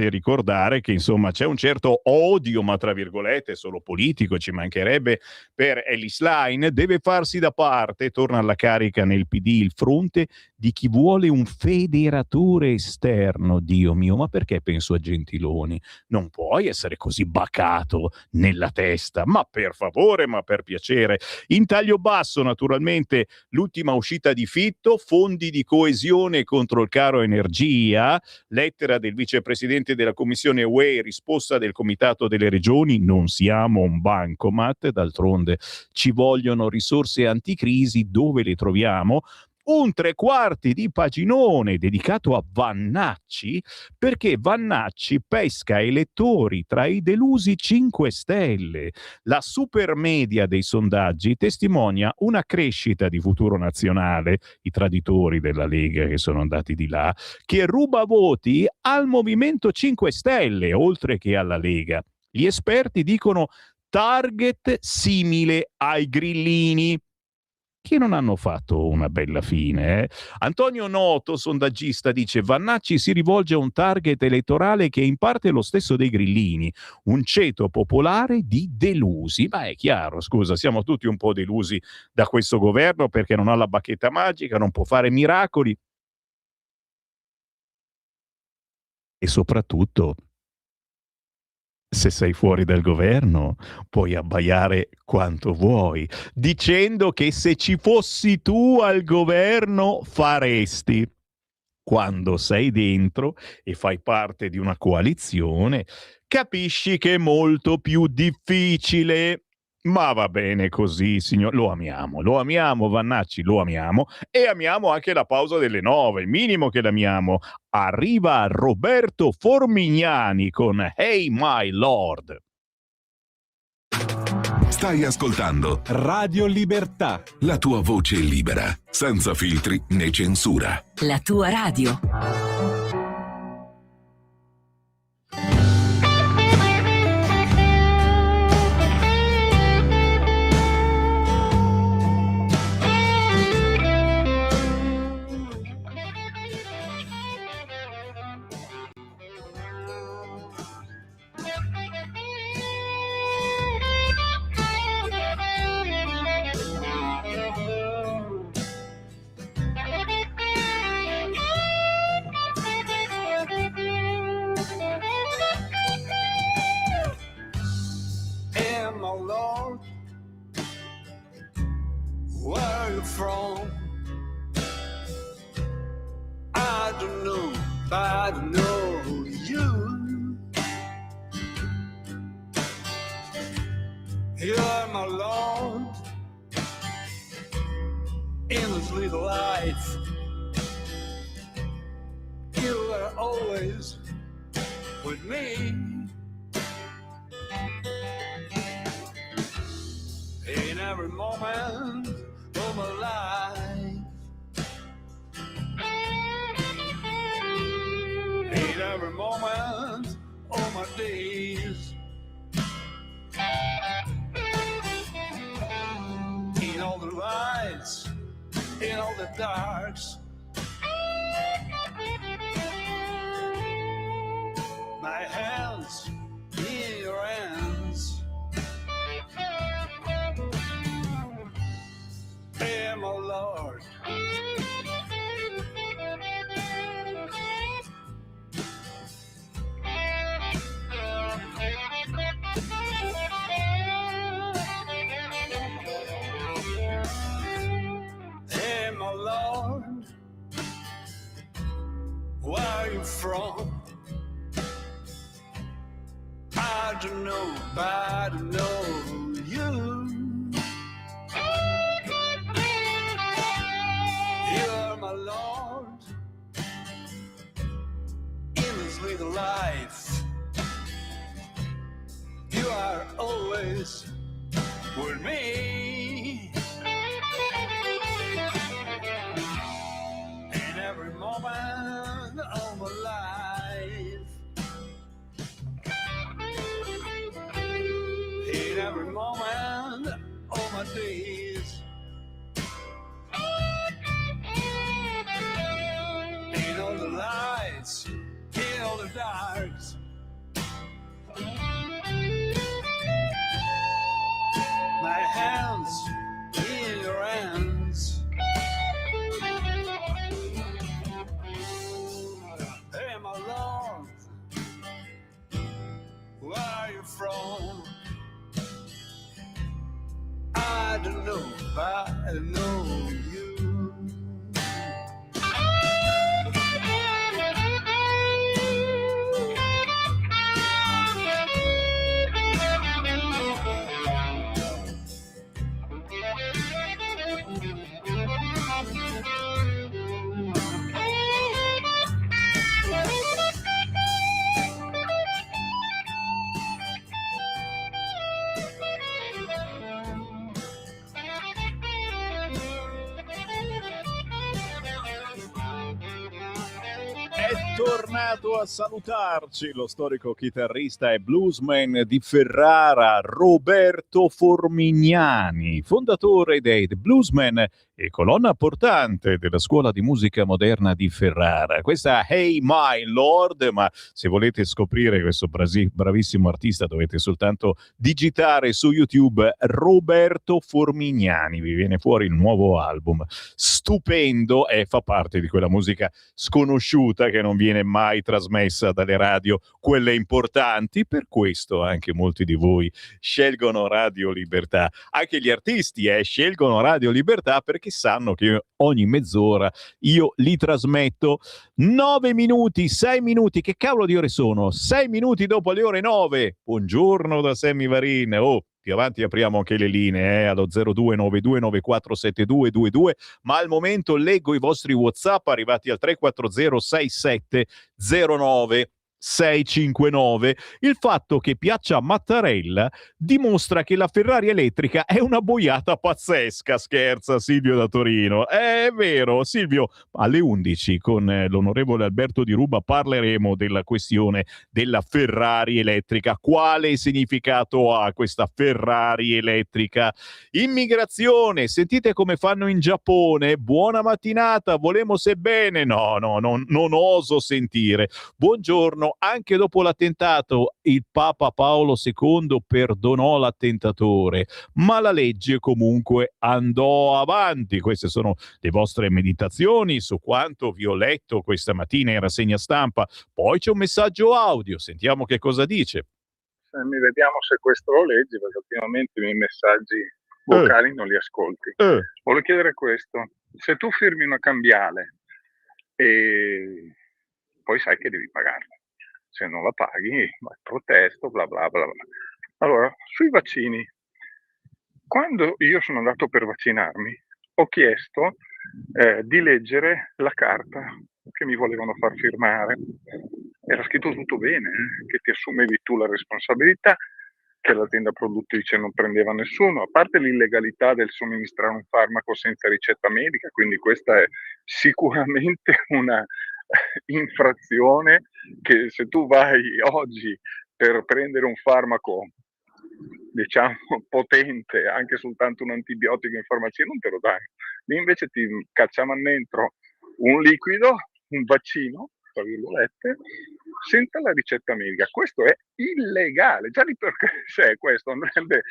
ricordare che insomma c'è un certo odio, ma tra virgolette solo politico, ci mancherebbe, per Elly Schlein. Deve farsi da parte, torna alla carica nel PD il fronte di chi vuole un federatore esterno. Dio mio, ma perché penso a Gentiloni? Non puoi essere così bacato nella testa, ma per favore, ma per piacere. In taglio basso, naturalmente, l'ultima uscita di Fitto, fondi di coesione mozione contro il caro energia, lettera del vicepresidente della Commissione UE, risposta del Comitato delle Regioni, non siamo un bancomat, d'altronde ci vogliono risorse anticrisi, dove le troviamo? Un 3/4 di paginone dedicato a Vannacci, perché Vannacci pesca elettori tra i delusi 5 Stelle. La supermedia dei sondaggi testimonia una crescita di Futuro Nazionale, i traditori della Lega che sono andati di là, che ruba voti al Movimento 5 Stelle, oltre che alla Lega. Gli esperti dicono target simile ai grillini, che non hanno fatto una bella fine. Antonio Noto, sondaggista, dice: Vannacci si rivolge a un target elettorale che è in parte lo stesso dei grillini, un ceto popolare di delusi. Ma è chiaro, scusa, siamo tutti un po' delusi da questo governo perché non ha la bacchetta magica, non può fare miracoli e soprattutto, se sei fuori dal governo, puoi abbaiare quanto vuoi, dicendo che se ci fossi tu al governo faresti. Quando sei dentro e fai parte di una coalizione, capisci che è molto più difficile. Ma va bene così, signor. Lo amiamo Vannacci, lo amiamo, e amiamo anche la pausa delle 9, il minimo che l'amiamo. Arriva Roberto Formignani con Hey My Lord. Stai ascoltando Radio Libertà. la tua voce libera, senza filtri né censura. La tua radio. Am I Lord? Where are you from? I don't know, but I don't know you. You're my Lord in this little life. You are always with me. In every moment of my life, in every moment of my days, in all the lights, in all the darks, my hands in your hands. Hey, my Lord. Hey, my Lord. Where are you from? I don't know, but I don't know you. You're my Lord in this little life. You are always with me. In every moment of my life, in every moment of my days, in all the lights, in all the darks, my hands in your hands. Hey, my Lord, where are you from? I don't know, but I know you. tornato a salutarci lo storico chitarrista e bluesman di Ferrara, Roberto Formignani, fondatore dei The Bluesmen e colonna portante della scuola di musica moderna di Ferrara. Questa Hey My Lord, ma se volete scoprire questo bravissimo artista dovete soltanto digitare su YouTube Roberto Formignani, vi viene fuori il nuovo album, stupendo, e fa parte di quella musica sconosciuta che non viene mai trasmessa dalle radio, quelle importanti. Per questo anche molti di voi scelgono Radio Libertà, anche gli artisti scelgono Radio Libertà, perché sanno che ogni mezz'ora io li trasmetto 9 minuti, 6 minuti, che cavolo di ore sono? 6 minuti dopo le ore 9. Buongiorno da Sammy Varin. Più avanti apriamo anche le linee allo 0292947222, ma al momento leggo i vostri WhatsApp arrivati al 340 6709 659. Il fatto che piaccia a Mattarella dimostra che la Ferrari elettrica è una boiata pazzesca, scherza Silvio da Torino. È vero, Silvio, alle 11 con l'onorevole Alberto Di Ruba parleremo della questione della Ferrari elettrica. Quale significato ha questa Ferrari elettrica? Immigrazione, sentite come fanno in Giappone. Buona mattinata, volemo se bene. No, non oso sentire. Buongiorno. Anche dopo l'attentato il Papa Paolo II perdonò l'attentatore, ma la legge comunque andò avanti. Queste sono le vostre meditazioni su quanto vi ho letto questa mattina in rassegna stampa. Poi c'è un messaggio audio, sentiamo che cosa dice. Vediamo se questo lo leggi, perché ultimamente i miei messaggi vocali non li ascolti. Volevo chiedere questo: se tu firmi una cambiale e poi sai che devi pagarla, se non la paghi, protesto, bla bla bla bla. Allora, sui vaccini, quando io sono andato per vaccinarmi, ho chiesto di leggere la carta che mi volevano far firmare. Era scritto tutto bene, che ti assumevi tu la responsabilità, che l'azienda produttrice non prendeva nessuno, a parte l'illegalità del somministrare un farmaco senza ricetta medica, quindi questa è sicuramente una infrazione che se tu vai oggi per prendere un farmaco diciamo potente, anche soltanto un antibiotico in farmacia, non te lo dai. Lì invece ti cacciavano dentro un liquido, un vaccino, tra virgolette, senza la ricetta medica. Questo è illegale, già di per sé questo andrebbe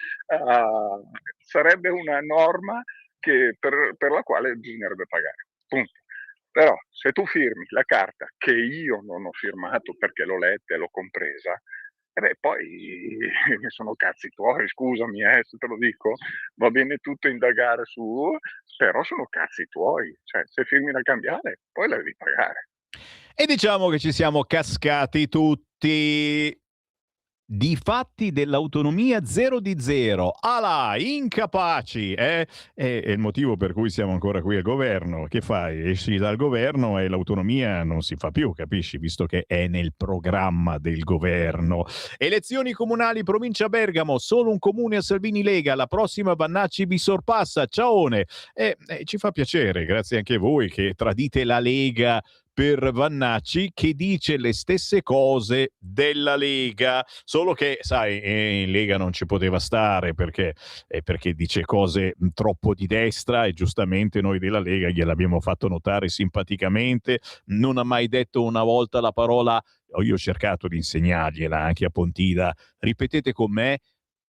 sarebbe una norma che per la quale bisognerebbe pagare, punto. Però se tu firmi la carta che io non ho firmato perché l'ho letta e l'ho compresa, poi sono cazzi tuoi, scusami se te lo dico, va bene tutto indagare su, però sono cazzi tuoi, cioè se firmi la cambiale poi la devi pagare. E diciamo che ci siamo cascati tutti. Di fatti dell'autonomia 0 di 0, incapaci, è il motivo per cui siamo ancora qui al governo. Che fai? Esci dal governo e l'autonomia non si fa più, capisci? Visto che è nel programma del governo. Elezioni comunali, provincia Bergamo, solo un comune a Salvini Lega, la prossima Vannacci vi sorpassa, ciaone. Ci fa piacere, grazie anche a voi che tradite la Lega per Vannacci, che dice le stesse cose della Lega, solo che sai in Lega non ci poteva stare perché dice cose troppo di destra e giustamente noi della Lega gliel'abbiamo fatto notare simpaticamente. Non ha mai detto una volta la parola, io ho cercato di insegnargliela anche a Pontida, ripetete con me,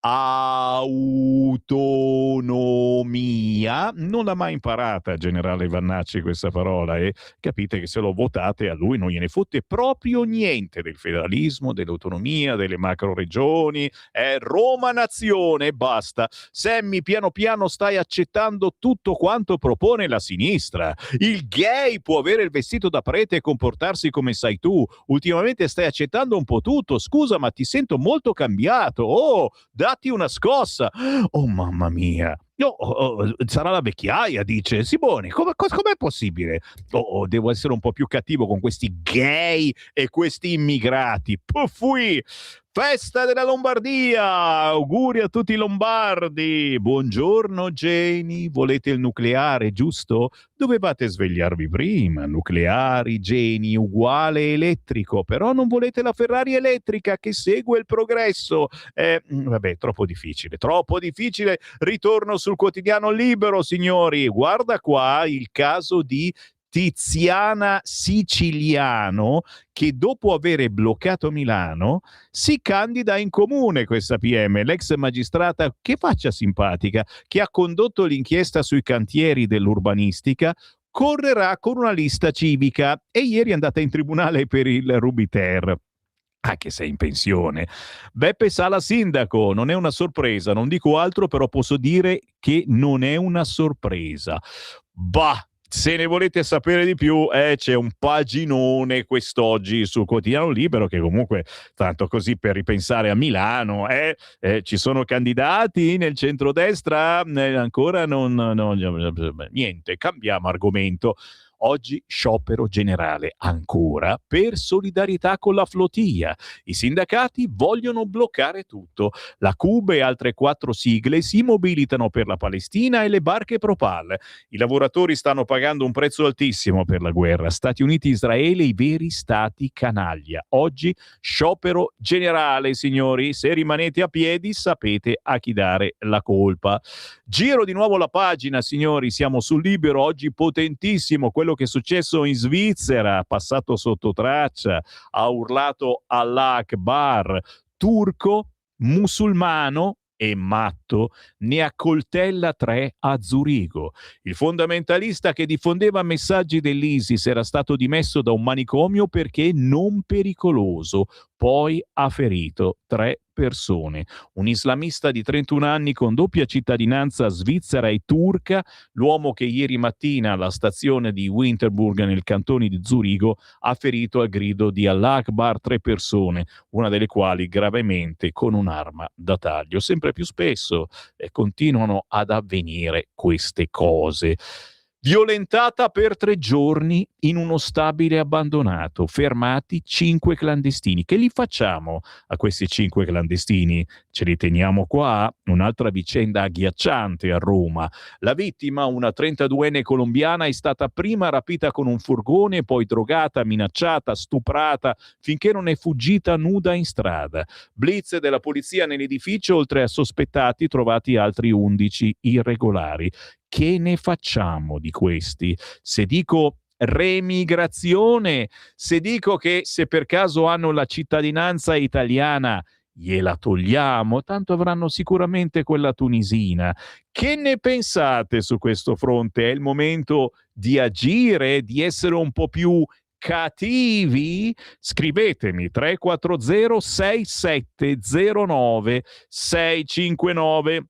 autonomia. Non l'ha mai imparata generale Vannacci questa parola, e capite che se lo votate a lui non gliene fotte proprio niente del federalismo, dell'autonomia, delle macro regioni. È Roma nazione, basta. Sammy, piano piano stai accettando tutto quanto propone la sinistra. Il gay può avere il vestito da prete e comportarsi come sai tu. Ultimamente stai accettando un po' tutto. Scusa, ma ti sento molto cambiato. Datti una scossa. Oh mamma mia. Sarà la vecchiaia, dice Simone. Com'è possibile? Devo essere un po' più cattivo con questi gay e questi immigrati. Puffui. Festa della Lombardia! Auguri a tutti i lombardi! Buongiorno Geni, volete il nucleare, giusto? Dovevate svegliarvi prima. Nucleari, Geni, uguale elettrico, però non volete la Ferrari elettrica che segue il progresso. Vabbè, troppo difficile, troppo difficile. Ritorno sul quotidiano Libero, signori. Guarda qua il caso di Tiziana Siciliano, che dopo avere bloccato Milano si candida in comune, questa PM, l'ex magistrata, che faccia simpatica, che ha condotto l'inchiesta sui cantieri dell'urbanistica, correrà con una lista civica e ieri è andata in tribunale per il Rubiter. Anche se è in pensione. Beppe Sala sindaco, non è una sorpresa, non dico altro, però posso dire che non è una sorpresa. Bah! Se ne volete sapere di più, c'è un paginone quest'oggi sul Quotidiano Libero, che comunque, tanto così per ripensare a Milano, ci sono candidati nel centrodestra, ancora niente, cambiamo argomento. Oggi sciopero generale ancora per solidarietà con la flotilla. I sindacati vogliono bloccare tutto. La CUB e altre 4 sigle si mobilitano per la Palestina e le barche Propal. I lavoratori stanno pagando un prezzo altissimo per la guerra. Stati Uniti, Israele, i veri stati canaglia. Oggi sciopero generale, signori. Se rimanete a piedi sapete a chi dare la colpa. Giro di nuovo la pagina, signori. Siamo sul Libero. Oggi potentissimo quello che è successo in Svizzera, passato sotto traccia, ha urlato Allah Akbar, turco, musulmano e matto, ne accoltella 3 a Zurigo. Il fondamentalista che diffondeva messaggi dell'ISIS era stato dimesso da un manicomio perché non pericoloso, poi ha ferito 3 persone. Un islamista di 31 anni con doppia cittadinanza svizzera e turca, l'uomo che ieri mattina alla stazione di Winterburg nel cantone di Zurigo ha ferito al grido di Allah Akbar 3 persone, una delle quali gravemente con un'arma da taglio. Sempre più spesso continuano ad avvenire queste cose. Violentata per 3 giorni in uno stabile abbandonato, fermati 5 clandestini. Che li facciamo a questi 5 clandestini? Ce li teniamo qua? Un'altra vicenda agghiacciante a Roma. La vittima, una 32enne colombiana, è stata prima rapita con un furgone, poi drogata, minacciata, stuprata, finché non è fuggita nuda in strada. Blitz della polizia nell'edificio, oltre a sospettati trovati altri 11 irregolari. Che ne facciamo di questi? Se dico remigrazione, se dico che se per caso hanno la cittadinanza italiana gliela togliamo, tanto avranno sicuramente quella tunisina. Che ne pensate su questo fronte? È il momento di agire, di essere un po' più cattivi? Scrivetemi 340 6709 659.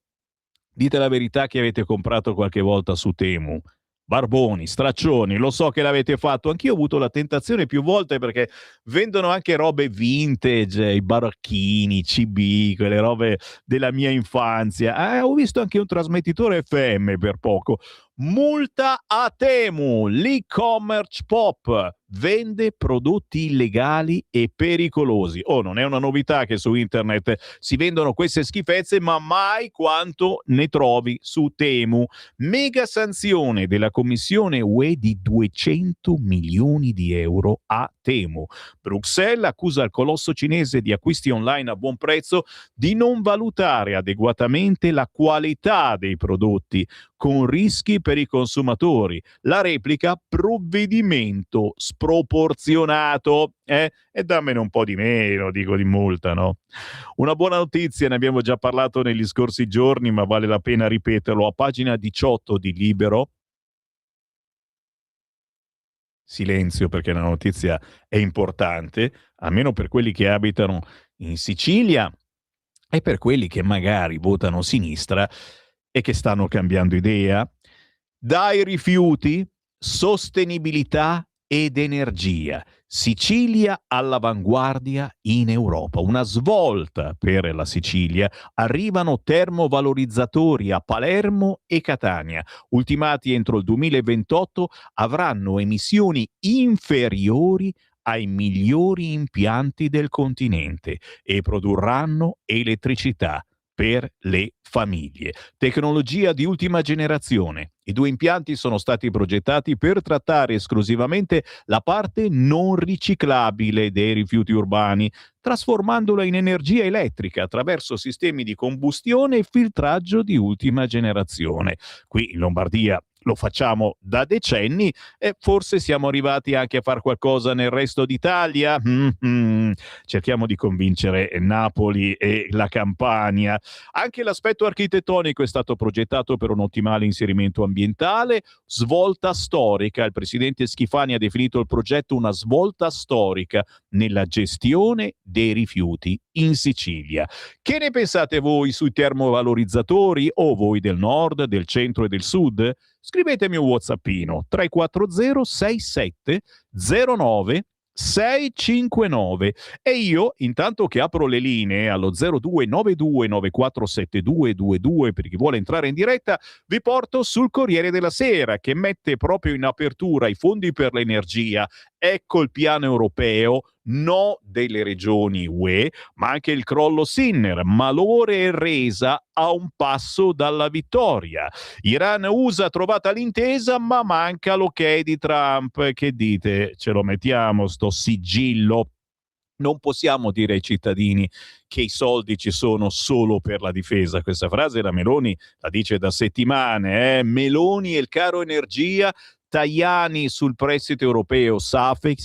Dite la verità che avete comprato qualche volta su Temu. Barboni, straccioni, lo so che l'avete fatto. Anch'io ho avuto la tentazione più volte perché vendono anche robe vintage, i baracchini, CB, quelle robe della mia infanzia. Ho visto anche un trasmettitore FM per poco. Multa a Temu, l'e-commerce pop vende prodotti illegali e pericolosi. Non è una novità che su internet si vendono queste schifezze, ma mai quanto ne trovi su Temu. Mega sanzione della Commissione UE di 200 milioni di euro a Temu. Bruxelles accusa il colosso cinese di acquisti online a buon prezzo di non valutare adeguatamente la qualità dei prodotti, con rischi per i consumatori. La replica: provvedimento sproporzionato. E dammene un po' di meno, dico, di multa, no? Una buona notizia, ne abbiamo già parlato negli scorsi giorni, ma vale la pena ripeterlo. A pagina 18 di Libero, silenzio perché la notizia è importante, almeno per quelli che abitano in Sicilia e per quelli che magari votano sinistra e che stanno cambiando idea. Dai rifiuti, sostenibilità ed energia. Sicilia all'avanguardia in Europa. Una svolta per la Sicilia. Arrivano termovalorizzatori a Palermo e Catania. Ultimati entro il 2028, avranno emissioni inferiori ai migliori impianti del continente e produrranno elettricità per le famiglie. Tecnologia di ultima generazione. I 2 impianti sono stati progettati per trattare esclusivamente la parte non riciclabile dei rifiuti urbani, trasformandola in energia elettrica attraverso sistemi di combustione e filtraggio di ultima generazione. Qui in Lombardia lo facciamo da decenni e forse siamo arrivati anche a far qualcosa nel resto d'Italia. Cerchiamo di convincere Napoli e la Campania. Anche l'aspetto architettonico è stato progettato per un ottimale inserimento ambientale. Svolta storica. Il presidente Schifani ha definito il progetto una svolta storica nella gestione dei rifiuti in Sicilia. Che ne pensate voi sui termovalorizzatori, o voi del nord, del centro e del sud? Scrivetemi un WhatsAppino 340 67 09 659 e io, intanto che apro le linee allo 0292 947222 per chi vuole entrare in diretta, vi porto sul Corriere della Sera, che mette proprio in apertura i fondi per l'energia. Ecco il piano europeo, no delle regioni UE, ma anche il crollo Sinner, malore e resa a un passo dalla vittoria. Iran-USA trovata l'intesa, ma manca l'ok di Trump. Che dite? Ce lo mettiamo sto sigillo? Non possiamo dire ai cittadini che i soldi ci sono solo per la difesa. Questa frase la Meloni la dice da settimane. Meloni e il caro energia, Tajani sul prestito europeo, safe,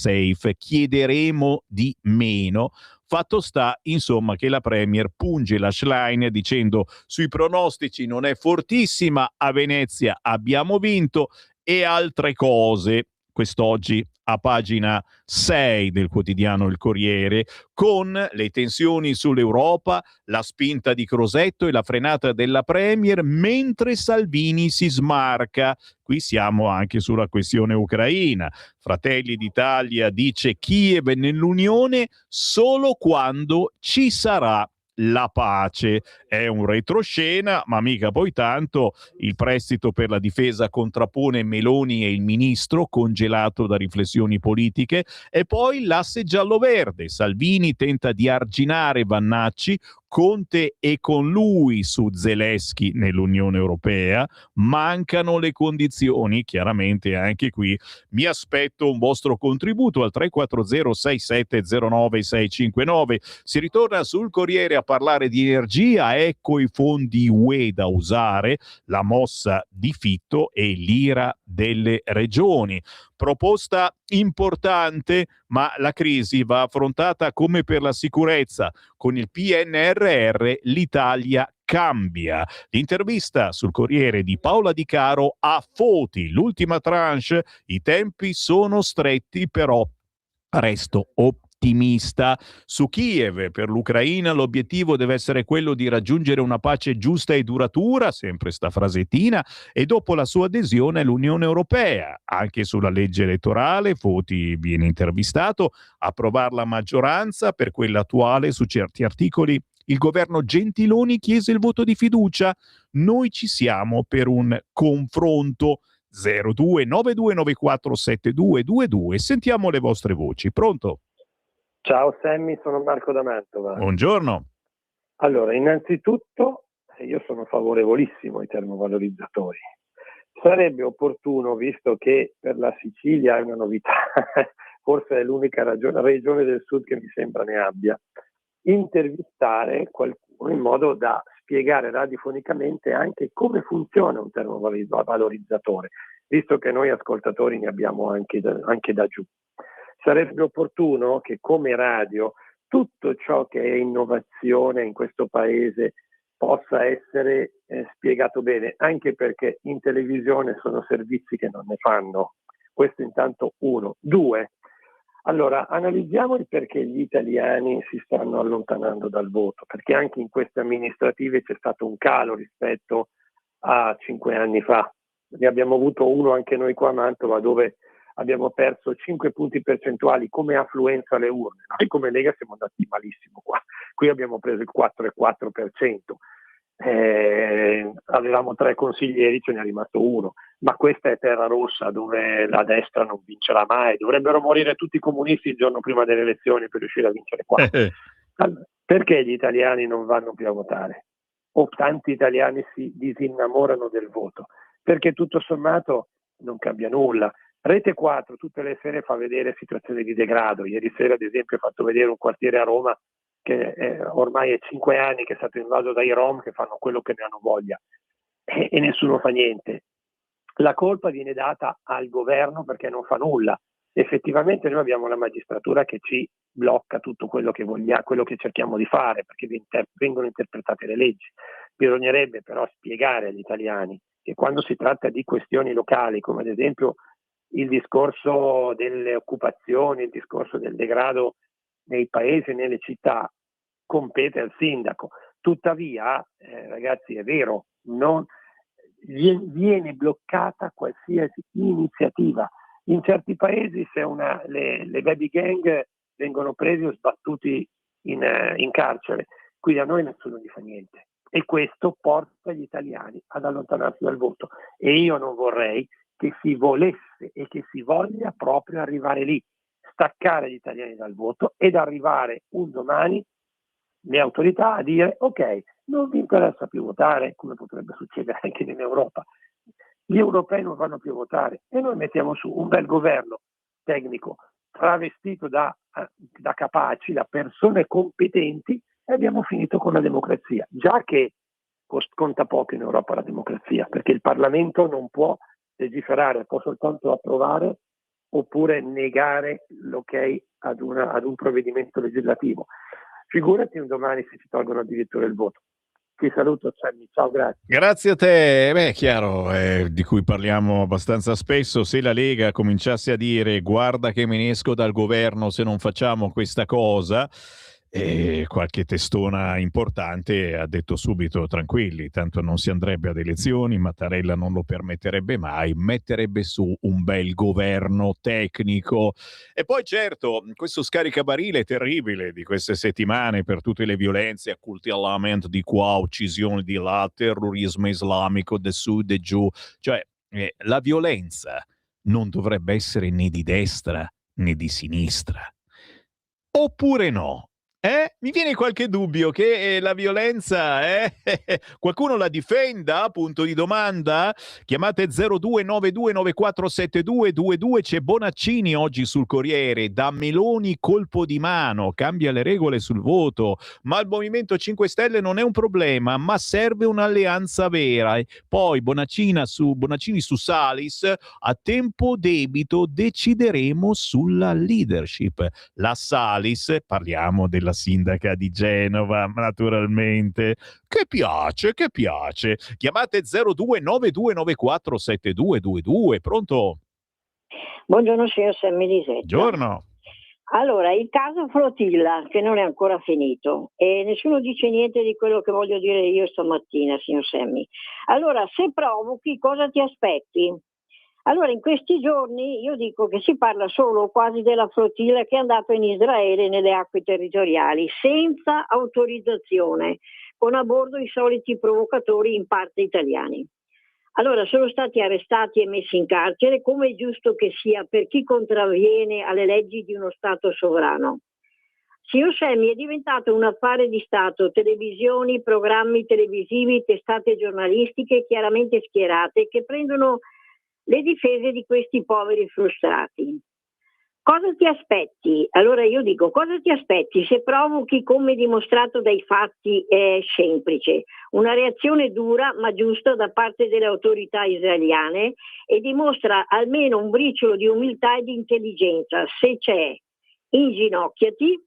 chiederemo di meno. Fatto sta, insomma, che la Premier punge la Schlein dicendo sui pronostici non è fortissima, a Venezia abbiamo vinto e altre cose. Quest'oggi a pagina 6 del quotidiano Il Corriere, con le tensioni sull'Europa, la spinta di Crosetto e la frenata della Premier, mentre Salvini si smarca. Qui siamo anche sulla questione ucraina. Fratelli d'Italia dice Kiev nell'Unione solo quando ci sarà la pace. È un retroscena, ma mica poi tanto. Il prestito per la difesa contrappone Meloni e il ministro, congelato da riflessioni politiche, e poi l'asse giallo-verde. Salvini tenta di arginare Vannacci, Conte e con lui su Zelensky nell'Unione Europea. Mancano le condizioni, chiaramente anche qui mi aspetto un vostro contributo al 340 6709 659. Si ritorna sul Corriere a parlare di energia. Ecco i fondi UE da usare, la mossa di Fitto e l'ira delle regioni. Proposta importante, ma la crisi va affrontata come per la sicurezza. Con il PNRR l'Italia cambia. L'intervista sul Corriere di Paola Di Caro a Foti, l'ultima tranche. I tempi sono stretti, però resto ottimista. Su Kiev, per l'Ucraina l'obiettivo deve essere quello di raggiungere una pace giusta e duratura, sempre sta frasettina, e dopo la sua adesione all'Unione Europea. Anche sulla legge elettorale Foti viene intervistato, approvarla a maggioranza, per quella attuale su certi articoli il governo Gentiloni chiese il voto di fiducia. Noi ci siamo per un confronto. 0292947222. Sentiamo le vostre voci. Pronto? Ciao Sammy, sono Marco da Mantova. Buongiorno. Allora, innanzitutto io sono favorevolissimo ai termovalorizzatori. Sarebbe opportuno, visto che per la Sicilia è una novità, forse è l'unica regione del sud che mi sembra ne abbia, intervistare qualcuno in modo da spiegare radiofonicamente anche come funziona un termovalorizzatore, visto che noi ascoltatori ne abbiamo anche da giù. Sarebbe opportuno che come radio tutto ciò che è innovazione in questo paese possa essere spiegato bene, anche perché in televisione sono servizi che non ne fanno. Questo intanto uno. Due, allora analizziamo il perché gli italiani si stanno allontanando dal voto, perché anche in queste amministrative c'è stato un calo rispetto a 5 anni fa. Ne abbiamo avuto uno anche noi qua a Mantova, dove abbiamo perso 5 punti percentuali come affluenza alle urne. Noi come Lega siamo andati malissimo qua. Qui abbiamo preso il 4,4%. Avevamo 3 consiglieri, ce n'è rimasto uno. ma questa è terra rossa dove la destra non vincerà mai, dovrebbero morire tutti i comunisti il giorno prima delle elezioni per riuscire a vincere qua. Allora, perché gli italiani non vanno più a votare? O tanti italiani si disinnamorano del voto? Perché tutto sommato non cambia nulla. Rete 4 tutte le sere fa vedere situazioni di degrado. Ieri sera ad esempio ho fatto vedere un quartiere a Roma che ormai è 5 anni che è stato invaso dai Rom che fanno quello che ne hanno voglia e nessuno fa niente. La colpa viene data al governo perché non fa nulla. Effettivamente noi abbiamo la magistratura che ci blocca tutto quello che vogliamo, quello che cerchiamo di fare, perché vengono interpretate le leggi. Bisognerebbe però spiegare agli italiani che quando si tratta di questioni locali, come ad esempio il discorso delle occupazioni, il discorso del degrado nei paesi e nelle città, compete al sindaco. Tuttavia, ragazzi, è vero, non viene bloccata qualsiasi iniziativa. In certi paesi se le baby gang vengono presi o sbattuti in carcere, qui da noi nessuno gli fa niente e questo porta gli italiani ad allontanarsi dal voto e io non vorrei che si volesse e che si voglia proprio arrivare lì, staccare gli italiani dal voto ed arrivare un domani le autorità a dire ok, non vi interessa più votare, come potrebbe succedere anche in Europa. Gli europei non vanno più a votare e noi mettiamo su un bel governo tecnico travestito da capaci, da persone competenti e abbiamo finito con la democrazia. Già che conta poco in Europa la democrazia, perché il Parlamento non può legiferare, può soltanto approvare oppure negare l'ok ad un provvedimento legislativo. Figurati un domani se ci tolgono addirittura il voto. Ti saluto, Sammy. Ciao, grazie. Grazie a te. Beh, chiaro, di cui parliamo abbastanza spesso. Se la Lega cominciasse a dire guarda che me ne esco dal governo se non facciamo questa cosa, e qualche testona importante ha detto subito tranquilli, tanto non si andrebbe ad elezioni, Mattarella non lo permetterebbe mai, metterebbe su un bel governo tecnico e poi certo questo scaricabarile terribile di queste settimane per tutte le violenze, acculturamento di qua, uccisioni di là, terrorismo islamico del sud e giù, cioè la violenza non dovrebbe essere né di destra né di sinistra, oppure no? Mi viene qualche dubbio che la violenza qualcuno la difenda? Punto di domanda. Chiamate 0292947222. C'è Bonaccini oggi sul Corriere. Da Meloni colpo di mano, cambia le regole sul voto, ma il Movimento 5 Stelle non è un problema, ma serve un'alleanza vera. Poi Bonaccini su Salis, a tempo debito decideremo sulla leadership. La Salis, parliamo della sindaca di Genova, naturalmente, che piace. Chiamate 0292947222. Pronto? Buongiorno signor Semminisetta. Buongiorno. Allora, il caso Flotilla, che non è ancora finito, e nessuno dice niente di quello che voglio dire io stamattina, signor Semmi. Allora, se provochi, cosa ti aspetti? Allora, in questi giorni io dico che si parla solo quasi della flotilla che è andata in Israele nelle acque territoriali, senza autorizzazione, con a bordo i soliti provocatori in parte italiani. Allora, sono stati arrestati e messi in carcere, come è giusto che sia per chi contravviene alle leggi di uno Stato sovrano. Signor Semmi, è diventato un affare di Stato, televisioni, programmi televisivi, testate giornalistiche chiaramente schierate che prendono le difese di questi poveri frustrati. Cosa ti aspetti? Allora io dico, cosa ti aspetti se provochi come dimostrato dai fatti? È semplice, una reazione dura ma giusta da parte delle autorità israeliane e dimostra almeno un briciolo di umiltà e di intelligenza. Se c'è, inginocchiati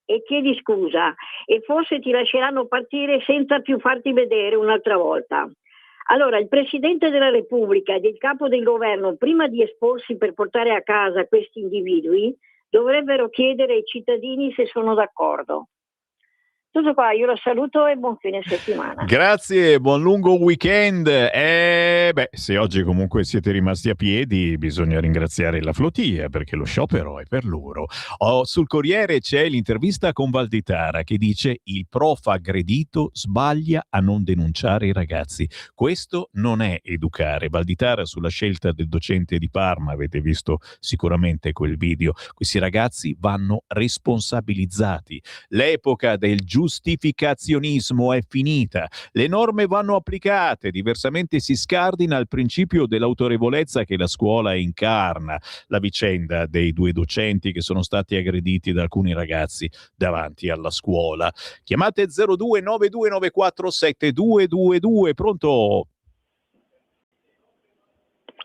e chiedi scusa e forse ti lasceranno partire senza più farti vedere un'altra volta. Allora, il Presidente della Repubblica ed il Capo del Governo, prima di esporsi per portare a casa questi individui, dovrebbero chiedere ai cittadini se sono d'accordo. Tutto qua, io lo saluto e buon fine settimana. Grazie, buon lungo weekend. Se oggi comunque siete rimasti a piedi, bisogna ringraziare la flotilla perché lo sciopero è per loro. Sul Corriere c'è l'intervista con Valditara che dice: il prof aggredito sbaglia a non denunciare i ragazzi. Questo non è educare. Valditara sulla scelta del docente di Parma, avete visto sicuramente quel video. Questi ragazzi vanno responsabilizzati. L'epoca del giustificazionismo è finita, le norme vanno applicate, diversamente si scardina il principio dell'autorevolezza che la scuola incarna. La vicenda dei 2 docenti che sono stati aggrediti da alcuni ragazzi davanti alla scuola. Chiamate 0292947222. Pronto?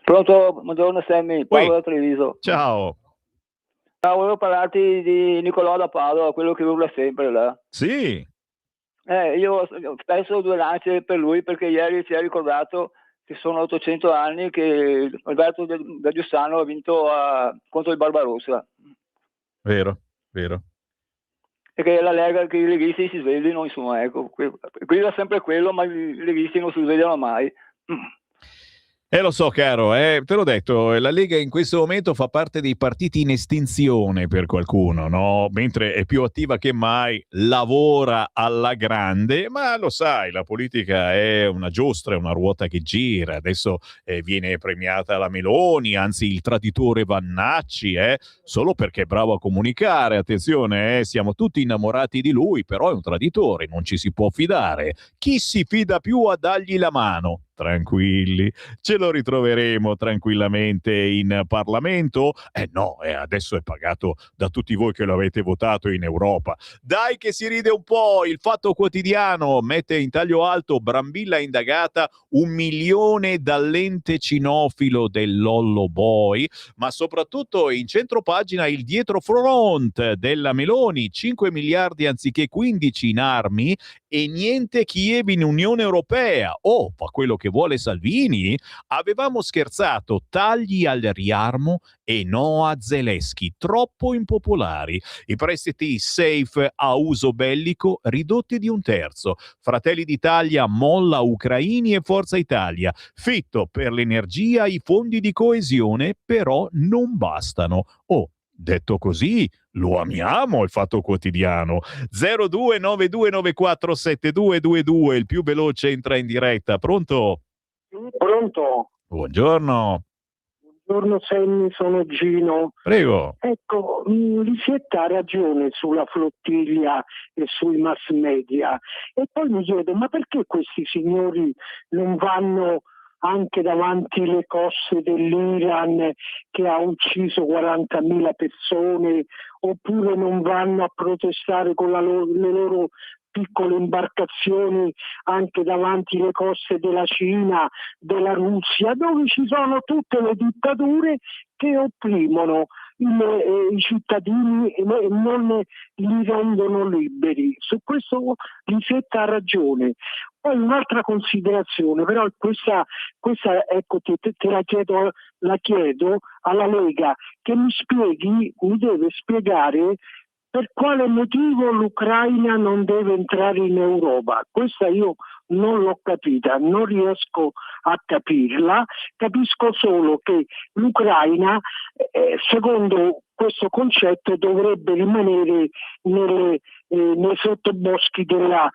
Pronto, buongiorno Sammy, Paolo da Treviso. Ciao. Volevo parlarti di Nicolò da Padova, quello che urla sempre là. Sì. Io ho spesso 2 lance per lui perché ieri ci ha ricordato che sono 800 anni che Alberto da Giussano ha vinto contro il Barbarossa. Vero, vero. E che la Lega, che i leghisti si svegliano, insomma, ecco. Qui è sempre quello, ma i leghisti non si svegliano mai. Lo so, caro, te l'ho detto, la Lega in questo momento fa parte dei partiti in estinzione per qualcuno, no? Mentre è più attiva che mai, lavora alla grande, ma lo sai, la politica è una giostra, è una ruota che gira. Adesso viene premiata la Meloni, anzi il traditore Vannacci, solo perché è bravo a comunicare. Attenzione, siamo tutti innamorati di lui, però è un traditore, non ci si può fidare. Chi si fida più a dargli la mano? Tranquilli, ce lo ritroveremo tranquillamente in Parlamento? No, adesso è pagato da tutti voi che lo avete votato in Europa. Dai che si ride un po', il Fatto Quotidiano mette in taglio alto: Brambilla indagata, 1 milione dall'ente cinofilo del Lollo Boy, ma soprattutto in centropagina il dietrofront della Meloni, 5 miliardi anziché 15 in armi e niente Kiev in Unione Europea. Fa quello che vuole Salvini? Avevamo scherzato, tagli al riarmo e no a Zelensky, troppo impopolari. I prestiti safe a uso bellico ridotti di 1/3. Fratelli d'Italia molla ucraini e Forza Italia. Fitto per l'energia, i fondi di coesione però non bastano. Detto così, lo amiamo il Fatto Quotidiano. 0292947222, il più veloce entra in diretta. Pronto? Pronto? Buongiorno. Buongiorno Sammy, sono Gino. Prego. Ecco, Lisietta ha ragione sulla flottiglia e sui mass media. E poi mi chiedo, ma perché questi signori non vanno anche davanti le coste dell'Iran che ha ucciso 40.000 persone, oppure non vanno a protestare con le loro piccole imbarcazioni anche davanti le coste della Cina, della Russia, dove ci sono tutte le dittature che opprimono i cittadini e non li rendono liberi. Su questo Lisetta ha ragione. Poi un'altra considerazione, però questa ecco, te la chiedo alla Lega, che mi deve spiegare per quale motivo l'Ucraina non deve entrare in Europa. Questa io non l'ho capita, non riesco a capirla. Capisco solo che l'Ucraina, secondo questo concetto, dovrebbe rimanere nei sottoboschi della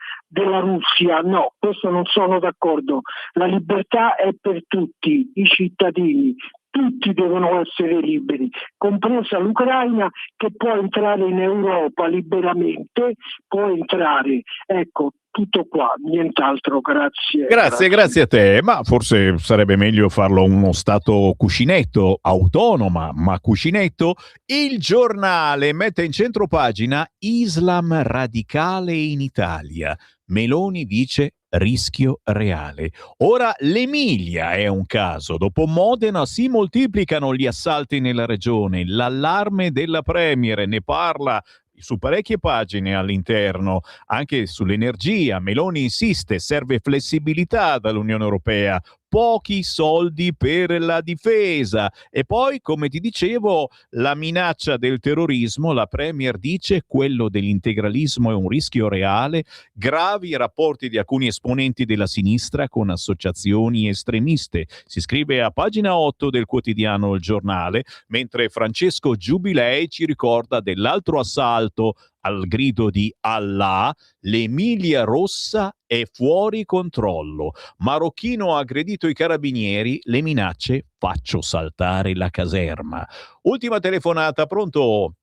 Russia. No, questo non sono d'accordo. La libertà è per tutti i cittadini. Tutti devono essere liberi, compresa l'Ucraina, che può entrare in Europa liberamente, può entrare. Ecco, tutto qua, nient'altro, grazie. Grazie a te, ma forse sarebbe meglio farlo uno stato cuscinetto, autonoma, ma cuscinetto. Il Giornale mette in centropagina: Islam radicale in Italia. Meloni dice rischio reale. Ora l'Emilia è un caso. Dopo Modena si moltiplicano gli assalti nella regione. L'allarme della Premier, ne parla su parecchie pagine all'interno, anche sull'energia. Meloni insiste, serve flessibilità dall'Unione Europea, pochi soldi per la difesa. E poi, come ti dicevo, la minaccia del terrorismo, la Premier dice quello dell'integralismo è un rischio reale, gravi rapporti di alcuni esponenti della sinistra con associazioni estremiste. Si scrive a pagina 8 del quotidiano Il Giornale, mentre Francesco Giubilei ci ricorda dell'altro assalto al grido di Allah, l'Emilia Rossa è fuori controllo. Marocchino ha aggredito i carabinieri, le minacce, faccio saltare la caserma. Ultima telefonata, pronto?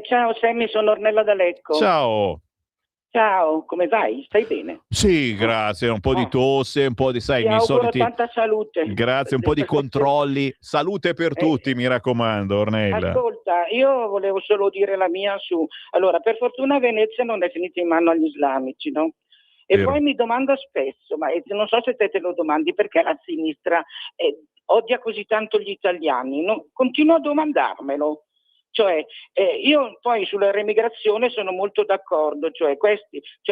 Ciao Sammy, sono Ornella D'Alecco. Ciao. Ciao, come vai? Stai bene? Sì, grazie, un po' di tosse, un po' di, sai, Ti i miei auguro soliti... tanta salute. Grazie, un po' di controlli. Salute per tutti, mi raccomando, Ornella. Ascolta, io volevo solo dire la mia su... Allora, per fortuna Venezia non è finita in mano agli islamici, no? E Vero. poi mi domando spesso, ma non so se te lo domandi, perché la sinistra odia così tanto gli italiani, no? Continuo a domandarmelo. Cioè, io poi sulla remigrazione sono molto d'accordo, cioè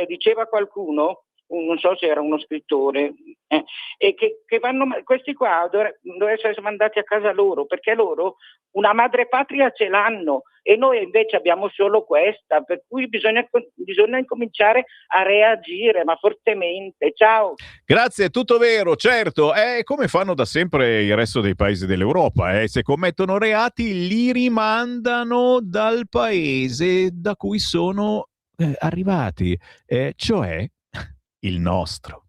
diceva qualcuno, non so se era uno scrittore, e che vanno, questi qua dovrebbero essere mandati a casa loro, perché loro una madre patria ce l'hanno e noi invece abbiamo solo questa, per cui bisogna incominciare a reagire, ma fortemente. Ciao. Grazie, tutto vero, certo. È come fanno da sempre il resto dei paesi dell'Europa. Se commettono reati li rimandano dal paese da cui sono arrivati, cioè il nostro.